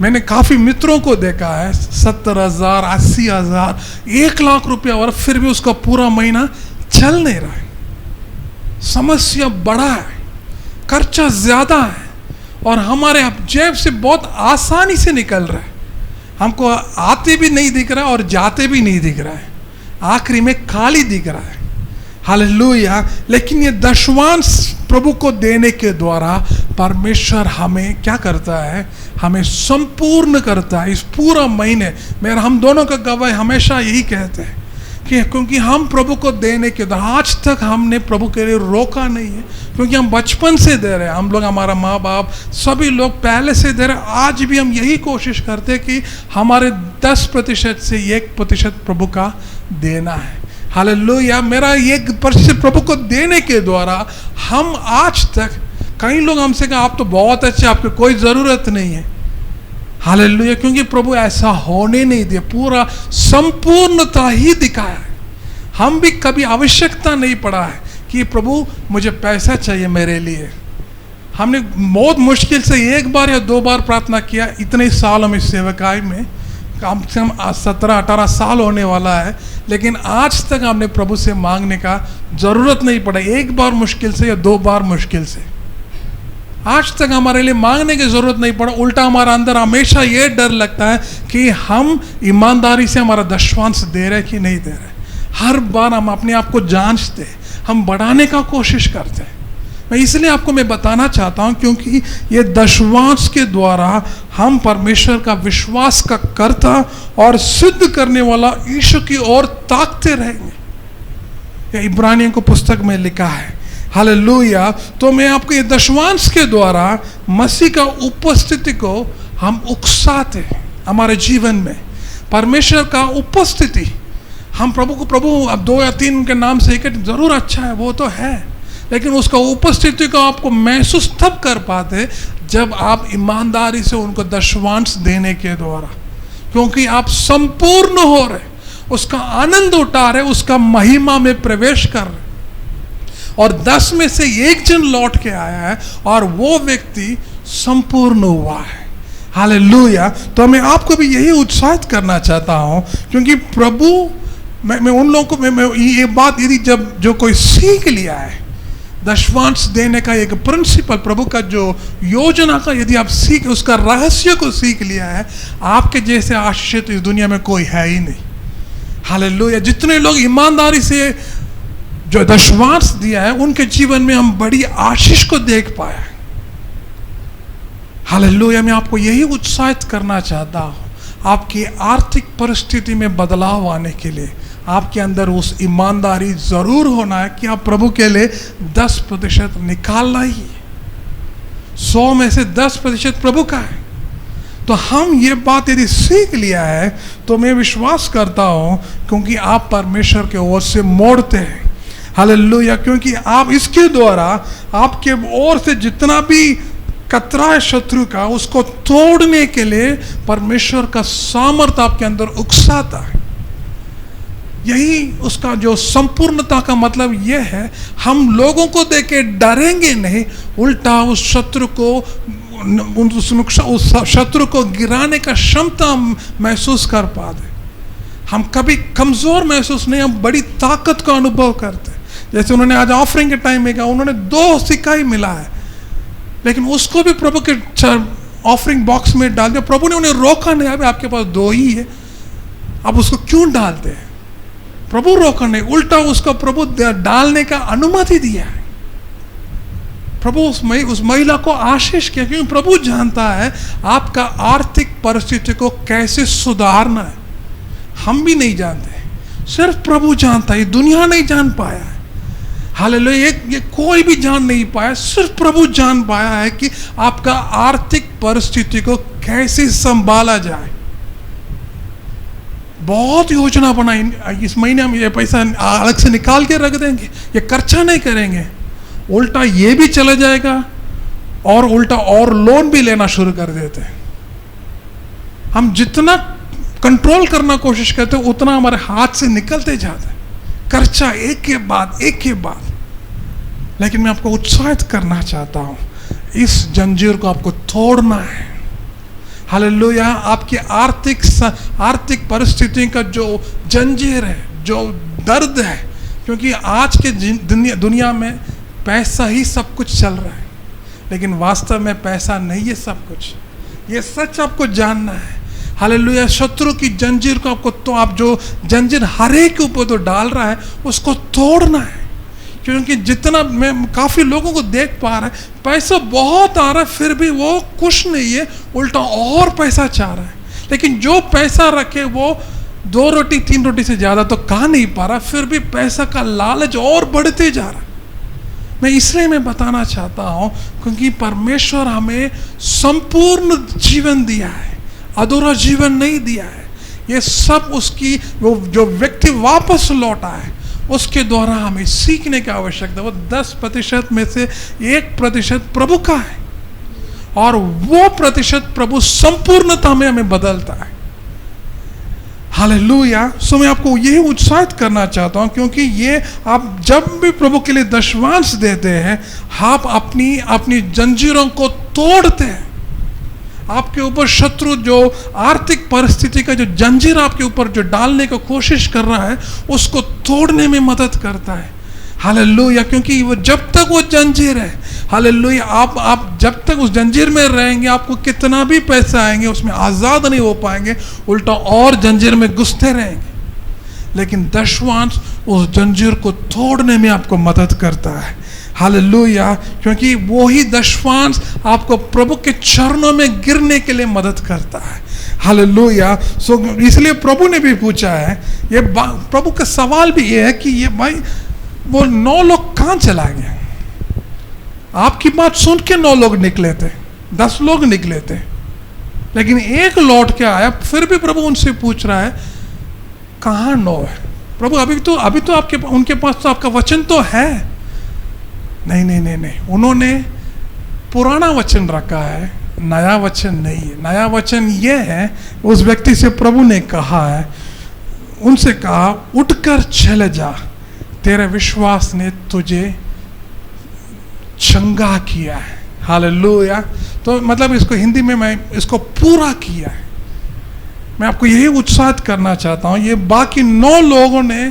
मैंने काफ़ी मित्रों को देखा है 70,000, 80,000, 1,00,000 रुपया और फिर भी उसका पूरा महीना चल नहीं रहा है। समस्या बड़ा है, खर्चा ज़्यादा है और हमारे जेब से बहुत आसानी से निकल रहा है। हमको आते भी नहीं दिख रहा और जाते भी नहीं दिख रहा है, आखिरी में खाली दिख रहा है। हालेलुया। लेकिन ये दशवांश प्रभु को देने के द्वारा परमेश्वर हमें क्या करता है, हमें संपूर्ण करता है। इस पूरा महीने मेरा हम दोनों का गवाह हमेशा यही कहते हैं कि क्योंकि हम प्रभु को देने के द्वारा आज तक हमने प्रभु के लिए रोका नहीं है, क्योंकि हम बचपन से दे रहे हैं। हम लोग, हमारा माँ बाप सभी लोग पहले से दे रहे हैं। आज भी हम यही कोशिश करते हैं कि हमारे 10% से 1% प्रभु का देना है। हालेलुया। मेरा 1% प्रभु को देने के द्वारा हम आज तक, कई लोग हमसे कहा आप तो बहुत अच्छे, आपको कोई ज़रूरत नहीं है। हालेलुया। क्योंकि प्रभु ऐसा होने नहीं दिया, पूरा संपूर्णता ही दिखाया है। हम भी कभी आवश्यकता नहीं पड़ा है कि प्रभु मुझे पैसा चाहिए मेरे लिए। हमने बहुत मुश्किल से 1 बार या 2 बार प्रार्थना किया इतने सालों में सेवकाई में, कम से कम 17-18 साल होने वाला है। लेकिन आज तक हमने प्रभु से मांगने का ज़रूरत नहीं पड़ा, 1 बार मुश्किल से या 2 बार मुश्किल से। आज तक हमारे लिए मांगने की ज़रूरत नहीं पड़ा। उल्टा हमारा अंदर हमेशा ये डर लगता है कि हम ईमानदारी से हमारा दशवांश दे रहे कि नहीं दे रहे। हर बार हम अपने आप को जांचते हैं, हम बढ़ाने का कोशिश करते हैं। मैं बताना चाहता हूँ क्योंकि ये दशवांश के द्वारा हम परमेश्वर का विश्वास का कर्ता और सिद्ध करने वाला ईश्वर की ओर ताकते रहेंगे। ये इब्रानियों को पुस्तक में लिखा है। हालेलुया। तो मैं आपको ये दशवांश के द्वारा मसीह का उपस्थिति को हम उकसाते हैं हमारे जीवन में। परमेश्वर का उपस्थिति हम प्रभु अब 2 या 3 के नाम से एक जरूर अच्छा है, वो तो है, लेकिन उसका उपस्थिति को आपको महसूस तब कर पाते जब आप ईमानदारी से उनको दशवांश देने के द्वारा, क्योंकि आप संपूर्ण हो रहे, उसका आनंद उठा रहे, उसका महिमा में प्रवेश कर रहे। और 10 में से 1 जन लौट के आया है और वो व्यक्ति संपूर्ण हुआ है। हालेलुया। तो मैं आपको भी यही उत्साहित करना चाहता हूं, क्योंकि प्रभु मैं उन लोगों को मैं ये बात, यदि जब जो कोई सीख लिया है दशवांश देने का एक प्रिंसिपल, प्रभु का जो योजना का यदि आप सीख, उसका रहस्य को सीख लिया है, आपके जैसे आशीषित इस दुनिया में कोई है ही नहीं। हालेलुया। जितने लोग ईमानदारी से जो दशवांश दिया है उनके जीवन में हम बड़ी आशीष को देख पाया है। हालेलुया। मैं आपको यही उत्साहित करना चाहता हूं, आपकी आर्थिक परिस्थिति में बदलाव आने के लिए आपके अंदर उस ईमानदारी जरूर होना है कि आप प्रभु के लिए 10% निकालना ही है। 100 में से 10% प्रभु का है। तो हम ये बात यदि सीख लिया है तो मैं विश्वास करता हूं, क्योंकि आप परमेश्वर के ओर से मोड़ते हैं। हालेलुया। क्योंकि आप इसके द्वारा आपके ओर से जितना भी कतरा है शत्रु का, उसको तोड़ने के लिए परमेश्वर का सामर्थ्य आपके अंदर उकसाता है। यही उसका जो संपूर्णता का मतलब यह है, हम लोगों को देख के डरेंगे नहीं, उल्टा उस शत्रु को गिराने का क्षमता हम महसूस कर पाते। हम कभी कमजोर महसूस नहीं, हम बड़ी ताकत का अनुभव करते। जैसे उन्होंने आज ऑफरिंग के टाइम में कहा, उन्होंने 2 सिक्का ही मिला है, लेकिन उसको भी प्रभु के ऑफरिंग बॉक्स में डाल दिया। प्रभु ने उन्हें रोका नहीं, अभी आपके पास 2 ही है, अब उसको क्यों डालते हैं? प्रभु रोका नहीं, उल्टा उसको प्रभु डालने का अनुमति दिया है। प्रभु उस महिला को आशीष किया, क्योंकि प्रभु जानता है आपका आर्थिक परिस्थिति को कैसे सुधारना है। हम भी नहीं जानते, सिर्फ प्रभु जानता है, दुनिया नहीं जान पाया है। हालेलुया। ये कोई भी जान नहीं पाया, सिर्फ प्रभु जान पाया है कि आपका आर्थिक परिस्थिति को कैसे संभाला जाए। बहुत योजना बनाई, इस महीने हम ये पैसा अलग से निकाल के रख देंगे, ये खर्चा नहीं करेंगे, उल्टा ये भी चला जाएगा और उल्टा और लोन भी लेना शुरू कर देते हैं। हम जितना कंट्रोल करना कोशिश करते हैं उतना हमारे हाथ से निकलते जाता है, खर्चा एक के बाद एक के बाद। लेकिन मैं आपको उत्साहित करना चाहता हूं, इस जंजीर को आपको तोड़ना है। हालेलुया। आपकी आर्थिक परिस्थिति का जो जंजीर है, जो दर्द है, क्योंकि आज के दुनिया में पैसा ही सब कुछ चल रहा है, लेकिन वास्तव में पैसा नहीं है सब कुछ। ये सच आपको जानना है। हालेलुया। शत्रु की जंजीर को आपको, तो आप जो जंजीर हर एक के ऊपर तो डाल रहा है उसको तोड़ना है। क्योंकि जितना मैं काफ़ी लोगों को देख पा रहा है, पैसा बहुत आ रहा है फिर भी वो खुश नहीं है, उल्टा और पैसा चाह रहा है। लेकिन जो पैसा रखे वो 2 रोटी 3 रोटी से ज़्यादा तो खा नहीं पा रहा, फिर भी पैसा का लालच और बढ़ते जा रहा है। मैं इसलिए मैं बताना चाहता हूँ क्योंकि परमेश्वर हमें संपूर्ण जीवन दिया है, अधूरा जीवन नहीं दिया है। ये सब उसकी वो जो व्यक्ति वापस लौटा है उसके द्वारा हमें सीखने की आवश्यकता है। वो 10% में से 1% प्रभु का है, और वो प्रतिशत प्रभु संपूर्णता में हमें बदलता है। हालेलुया। सो मैं आपको यही उत्साहित करना चाहता हूं, क्योंकि ये आप जब भी प्रभु के लिए दशवांश देते हैं, आप अपनी जंजीरों को तोड़ते हैं। आपके ऊपर शत्रु जो आर्थिक परिस्थिति का जो जंजीर आपके ऊपर जो डालने की कोशिश कर रहा है उसको तोड़ने में मदद करता है। हालेलुया। क्योंकि वो जब तक वो जंजीर है, हालेलुया, आप जब तक उस जंजीर में रहेंगे, आपको कितना भी पैसा आएंगे उसमें आज़ाद नहीं हो पाएंगे, उल्टा और जंजीर में घुसते रहेंगे। लेकिन दशवांश उस जंजीर को तोड़ने में आपको मदद करता है। हालेलुया। क्योंकि वो ही दशवांश आपको प्रभु के चरणों में गिरने के लिए मदद करता है। हालेलुया। सो इसलिए प्रभु ने भी पूछा है, ये प्रभु का सवाल भी ये है कि ये भाई वो 9 लोग कहाँ चला गया? आपकी बात सुन के 9 लोग निकले थे, 10 लोग निकले थे, लेकिन एक लौट के आया। फिर भी प्रभु उनसे पूछ रहा है कहाँ 9 है? प्रभु अभी तो आपके उनके पास तो आपका वचन तो है। नहीं, उन्होंने पुराना वचन रखा है, नया वचन नहीं है। नया वचन ये है, उस व्यक्ति से प्रभु ने कहा है, उनसे कहा उठकर चले जा, तेरे विश्वास ने तुझे चंगा किया है। हालेलुया। तो मतलब इसको हिंदी में मैं इसको पूरा किया है। मैं आपको यही उत्साहित करना चाहता हूँ। ये बाकी 9 लोगों ने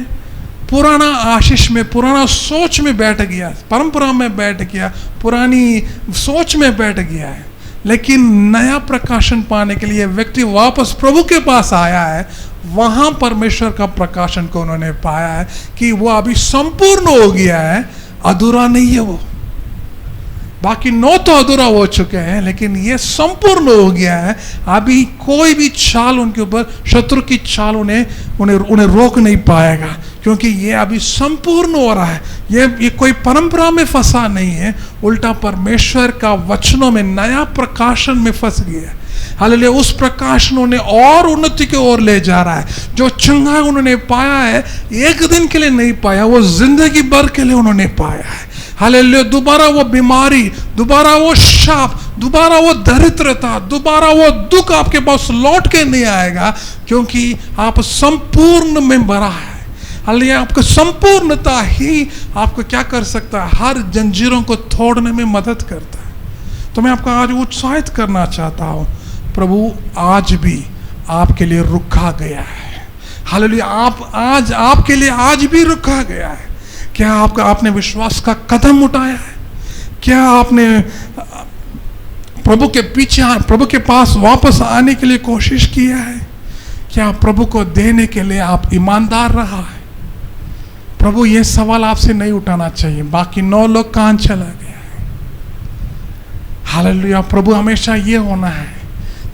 पुराना आशीष में, पुराना सोच में बैठ गया, परंपरा में बैठ गया, पुरानी सोच में बैठ गया है। लेकिन नया प्रकाशन पाने के लिए व्यक्ति वापस प्रभु के पास आया है। वहाँ परमेश्वर का प्रकाशन को उन्होंने पाया है कि वो अभी संपूर्ण हो गया है, अधूरा नहीं है वो। बाकी 9 तो अधूरा हो चुके हैं, लेकिन ये संपूर्ण हो गया है। अभी कोई भी चाल उनके ऊपर, शत्रु की चाल उन्हें रोक नहीं पाएगा, क्योंकि ये अभी संपूर्ण हो रहा है। ये कोई परंपरा में फंसा नहीं है, उल्टा परमेश्वर का वचनों में नया प्रकाशन में फंस गया है। हालेलुया। उस प्रकाशन उन्हें और उन्नति की ओर ले जा रहा है। जो चंगाई उन्होंने पाया है, एक दिन के लिए नहीं पाया, वो जिंदगी भर के लिए उन्होंने पाया है। हालेलुया। दोबारा वो बीमारी, दोबारा वो शाप, दोबारा वो दरिद्रता, दोबारा वो दुख आपके पास लौट के नहीं आएगा, क्योंकि आप संपूर्ण में भरा है। हालेलुया। आपको संपूर्णता ही आपको क्या कर सकता है? हर जंजीरों को तोड़ने में मदद करता है। तो मैं आपको आज उत्साहित करना चाहता हूँ, प्रभु आज भी आपके लिए रुका गया है। हालेलुया। आपके लिए आज भी रुका गया है। क्या आपने विश्वास का कदम उठाया है? क्या आपने प्रभु के पीछे, प्रभु के पास वापस आने के लिए कोशिश किया है? क्या प्रभु को देने के लिए आप ईमानदार रहा है? प्रभु ये सवाल आपसे नहीं उठाना चाहिए, बाकी 9 लोग कहाँ चला गया है? हालेलुया। प्रभु हमेशा ये होना है,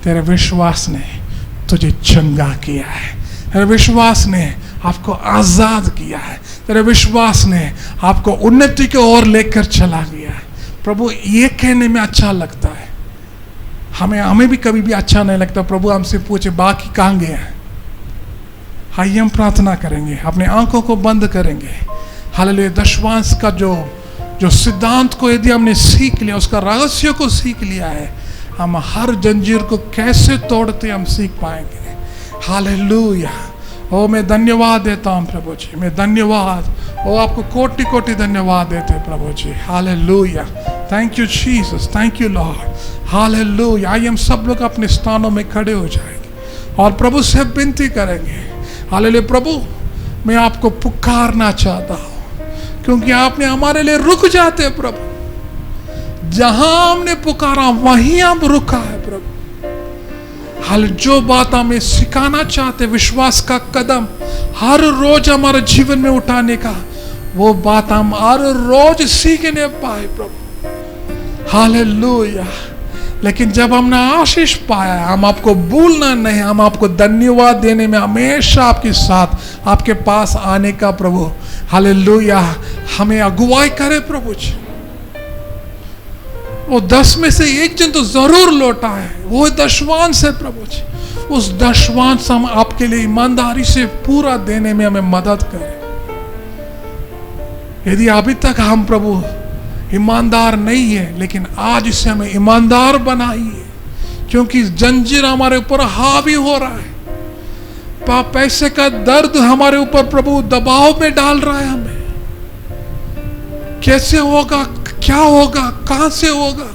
तेरे विश्वास ने तुझे चंगा किया है, तेरे विश्वास ने आपको आजाद किया है, तेरे विश्वास ने आपको उन्नति की ओर लेकर चला गया है। प्रभु ये कहने में अच्छा लगता है। हमें भी कभी भी अच्छा नहीं लगता प्रभु हमसे पूछे बाकी कहाँ गया है? आइए हम प्रार्थना करेंगे, अपने आंखों को बंद करेंगे। हालेलुया। दशवांश का जो सिद्धांत को यदि हमने सीख लिया, उसका रहस्य को सीख लिया है, हम हर जंजीर को कैसे तोड़ते हम सीख पाएंगे। हालेलुया। ओ मैं धन्यवाद देता हूँ प्रभु जी, मैं धन्यवाद, ओ आपको कोटि कोटि धन्यवाद देते प्रभु जी। Hallelujah. Thank you Jesus, thank you Lord. Hallelujah. आइए हम सब लोग अपने स्थानों में खड़े हो जाएंगे और प्रभु से विनती करेंगे। हालेलुया। प्रभु मैं आपको पुकारना चाहता हूँ, क्योंकि आपने हमारे लिए रुक जाते प्रभु। जहां हमने पुकारा वहीं हम रुका है प्रभु। हाल जो बात हमें सिखाना चाहते, विश्वास का कदम हर रोज हमारे जीवन में उठाने का, वो बात हम हर रोज सीखने पाए प्रभु। हालेलुया। लेकिन जब हमने आशीष पाया, हम आपको भूलना नहीं, हम आपको धन्यवाद देने में हमेशा आपके साथ, आपके पास आने का प्रभु। हालेलुया। हमें अगुवाई करे प्रभु जी। वो 10 में से एक जन तो जरूर लौटा है, वो दशवांश है प्रभु जी। उस दशवांश हम आपके लिए ईमानदारी से पूरा देने में हमें मदद करें। यदि अभी तक हम प्रभु ईमानदार नहीं है, लेकिन आज इसे हमें ईमानदार बनाइए, क्योंकि जंजीर हमारे ऊपर हावी हो रहा है। पैसे का दर्द हमारे ऊपर प्रभु दबाव में डाल रहा है हमें। कैसे होगा, क्या होगा, कहां से होगा।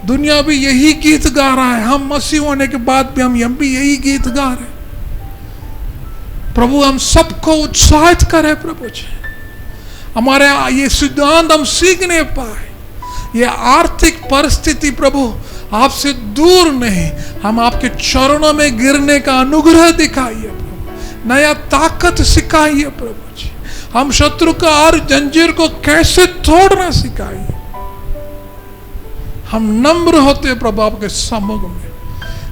दुनिया भी यही गीत गा रहा है, हम मसीह होने के बाद भी हम भी यही गीत गा रहे हैं। प्रभु हम सबको उत्साहित करें प्रभु जी। हमारे ये सिद्धांत हम सीखने पाए। ये आर्थिक परिस्थिति प्रभु आपसे दूर नहीं, हम आपके चरणों में गिरने का अनुग्रह दिखाइए प्रभु। नया ताकत सिखाइए प्रभु जी। हम शत्रु का हर जंजीर को कैसे तोड़ना सिखाइए। हम नम्र होते प्रभु आपके सम्मुख में।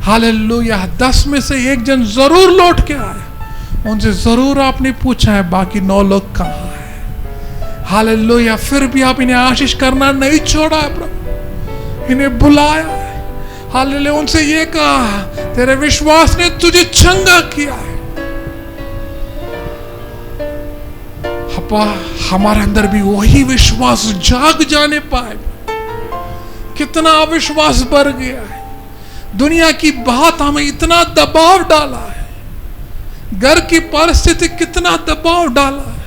हालेलुया। 10 में से एक जन जरूर लौट के आया, उनसे जरूर आपने पूछा है बाकी 9 लोग कहां है। हालेलुया। फिर भी आप इन्हें आशीष करना नहीं छोड़ा है प्रभु, इन्हें बुलाया है। हालेलुया। उनसे ये कहा, तेरे विश्वास ने तुझे चंगा किया है। हमारे अंदर भी वही विश्वास जाग जाने पाए। कितना अविश्वास बढ़ गया है। दुनिया की बात हमें इतना दबाव डाला है, घर की परिस्थिति कितना दबाव डाला है,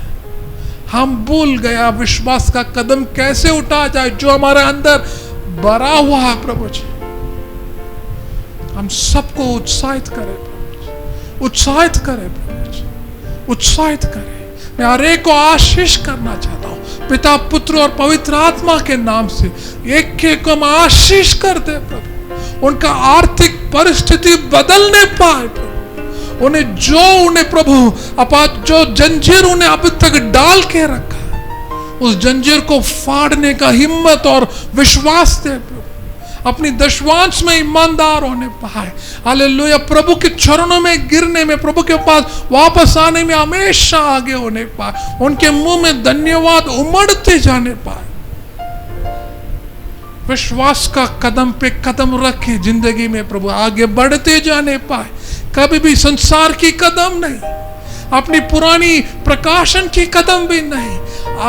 हम भूल गया विश्वास का कदम कैसे उठा जाए जो हमारे अंदर भरा हुआ है प्रभु जी। हम सबको उत्साहित करें प्रभु जी, उत्साहित करें प्रभु जी, उत्साहित करें। मैं हर एक को आशीष करना चाहता हूँ पिता, पुत्र और पवित्र आत्मा के नाम से। एक एक को हम आशीष करते प्रभु, उनका आर्थिक परिस्थिति बदलने पाए प्रभु। उन्हें प्रभु जो जंजीर उन्हें अभी तक डाल के रखा, उस जंजीर को फाड़ने का हिम्मत और विश्वास दे प्रभु। अपनी दशवांश में ईमानदार होने पाए। हालेलुया। प्रभु के चरणों में गिरने में, प्रभु के पास वापस आने में हमेशा आगे होने पाए। उनके मुंह में धन्यवाद उमड़ते जाने पाए। विश्वास का कदम पे कदम रखे जिंदगी में प्रभु आगे बढ़ते जाने पाए। कभी भी संसार की कदम नहीं, अपनी पुरानी प्रकाशन की कदम भी नहीं,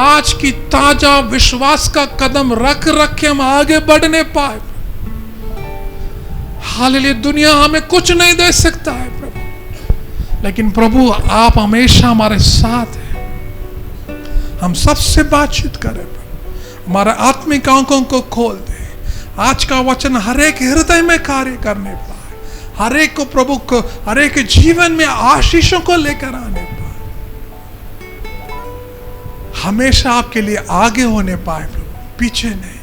आज की ताजा विश्वास का कदम रख के हम आगे बढ़ने पाए। हालेलुया। दुनिया हमें कुछ नहीं दे सकता है प्रभु, लेकिन प्रभु आप हमेशा हमारे साथ हैं। हम सबसे बातचीत करें प्रभु, हमारे आत्मिक आंखों को खोल दे। आज का वचन हर एक हृदय में कार्य करने पाए, हर एक को प्रभु को, हर एक के जीवन में आशीषों को लेकर आने पाए। हमेशा आपके लिए आगे होने पाए प्रभु, पीछे नहीं।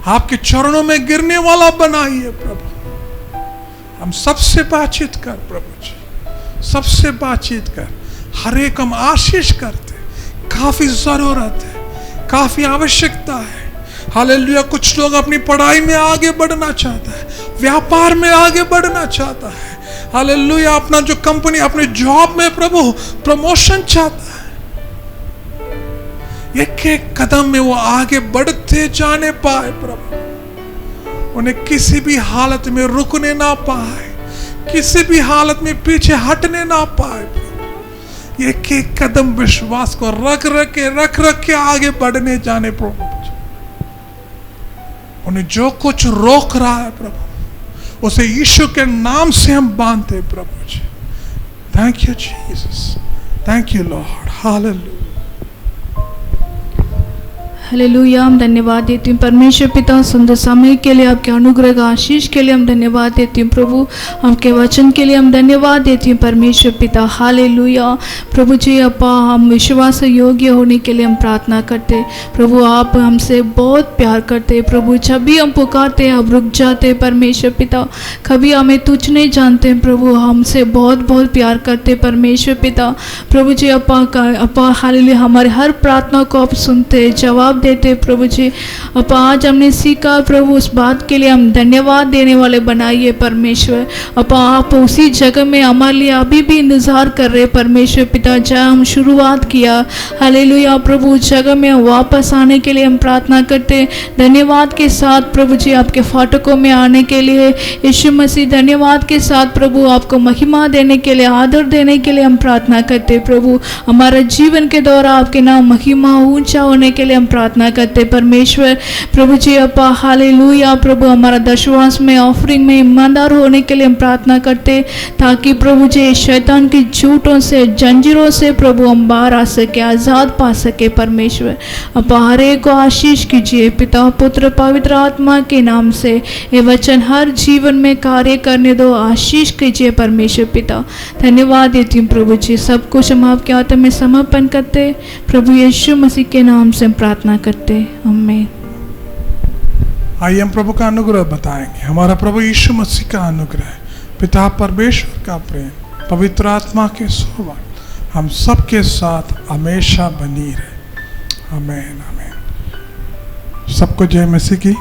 आपके चरणों में गिरने वाला बनाइए प्रभु। हम सबसे बातचीत कर प्रभु जी, सबसे बातचीत कर। हर एक हम आशीष करते, काफी जरूरत है, काफी आवश्यकता है। हालेलुया। कुछ लोग अपनी पढ़ाई में आगे बढ़ना चाहता है, व्यापार में आगे बढ़ना चाहता है। हालेलुया। अपना जो कंपनी, अपने जॉब में प्रभु प्रमोशन चाहता है। एक एक कदम में वो आगे बढ़ते जाने पाए प्रभु। उन्हें किसी भी हालत में रुकने ना पाए, किसी भी हालत में पीछे हटने ना पाए। एक एक कदम विश्वास को रख के आगे बढ़ने जाने प्रभु। उन्हें जो कुछ रोक रहा है प्रभु, उसे यीशु के नाम से हम बांधते प्रभु जी। Thank you Jesus, thank you Lord, hallelujah. Hallelujah. हम धन्यवाद देती हूँ परमेश्वर पिता, सुंदर समय के लिए, आपके अनुग्रह का आशीष के लिए हम धन्यवाद देती हूँ प्रभु। आपके वचन के लिए हम धन्यवाद देती हूँ परमेश्वर पिता। हालेलुया प्रभु जी। अपा हम विश्वास योग्य होने के लिए हम प्रार्थना करते प्रभु। आप हमसे बहुत प्यार करते प्रभु। जब भी हम पुकारते हम रुक जाते परमेश्वर पिता। कभी हमें तुच्छ नहीं जानते प्रभु, हमसे बहुत बहुत प्यार करते परमेश्वर पिता। प्रभु जी अपा हालेलुया, हमारे हर प्रार्थना को आप सुनते, जवाब देते प्रभु जी। अब आज हमने सीखा प्रभु, उस बात के लिए हम धन्यवाद देने वाले बनाइए परमेश्वर। अब आप उसी जगह में हमारे लिए अभी भी इंतजार कर रहे परमेश्वर पिता, जहाँ हम शुरुआत किया। हालेलुया प्रभु, उस जगह में वापस आने के लिए हम प्रार्थना करते धन्यवाद के साथ प्रभु जी। आपके फाटकों में आने के लिए यीशु मसीह, धन्यवाद के साथ प्रभु, आपको महिमा देने के लिए, आदर देने के लिए हम प्रार्थना करते प्रभु। हमारे जीवन के द्वारा आपके नाम महिमा ऊंचा होने के लिए हम प्रार्थना करते परमेश्वर प्रभु जी। अपा हालेलुया प्रभु, हमारा दशवांश में, ऑफरिंग में ईमानदार होने के लिए हम प्रार्थना करते, ताकि प्रभु जी शैतान की झूठों से, जंजीरों से प्रभु हम बाहर आ सके, आज़ाद पा सके परमेश्वर। अपा हर एक को आशीष कीजिए पिता, पुत्र, पवित्र आत्मा के नाम से। ये वचन हर जीवन में कार्य करने दो, आशीष कीजिए परमेश्वर पिता। धन्यवाद देती हूँ प्रभु जी। सब कुछ हम आपके हाथ में समर्पण करते प्रभु यीशु मसीह के नाम से हम प्रार्थना करते, आमीन। आइए हम प्रभु का अनुग्रह बताएंगे। हमारा प्रभु यीशु मसीह का अनुग्रह, पिता परमेश्वर का प्रेम, पवित्र आत्मा के सोबत हम सबके साथ हमेशा बनी रहे। आमीन आमीन। सबको जय मसीह की।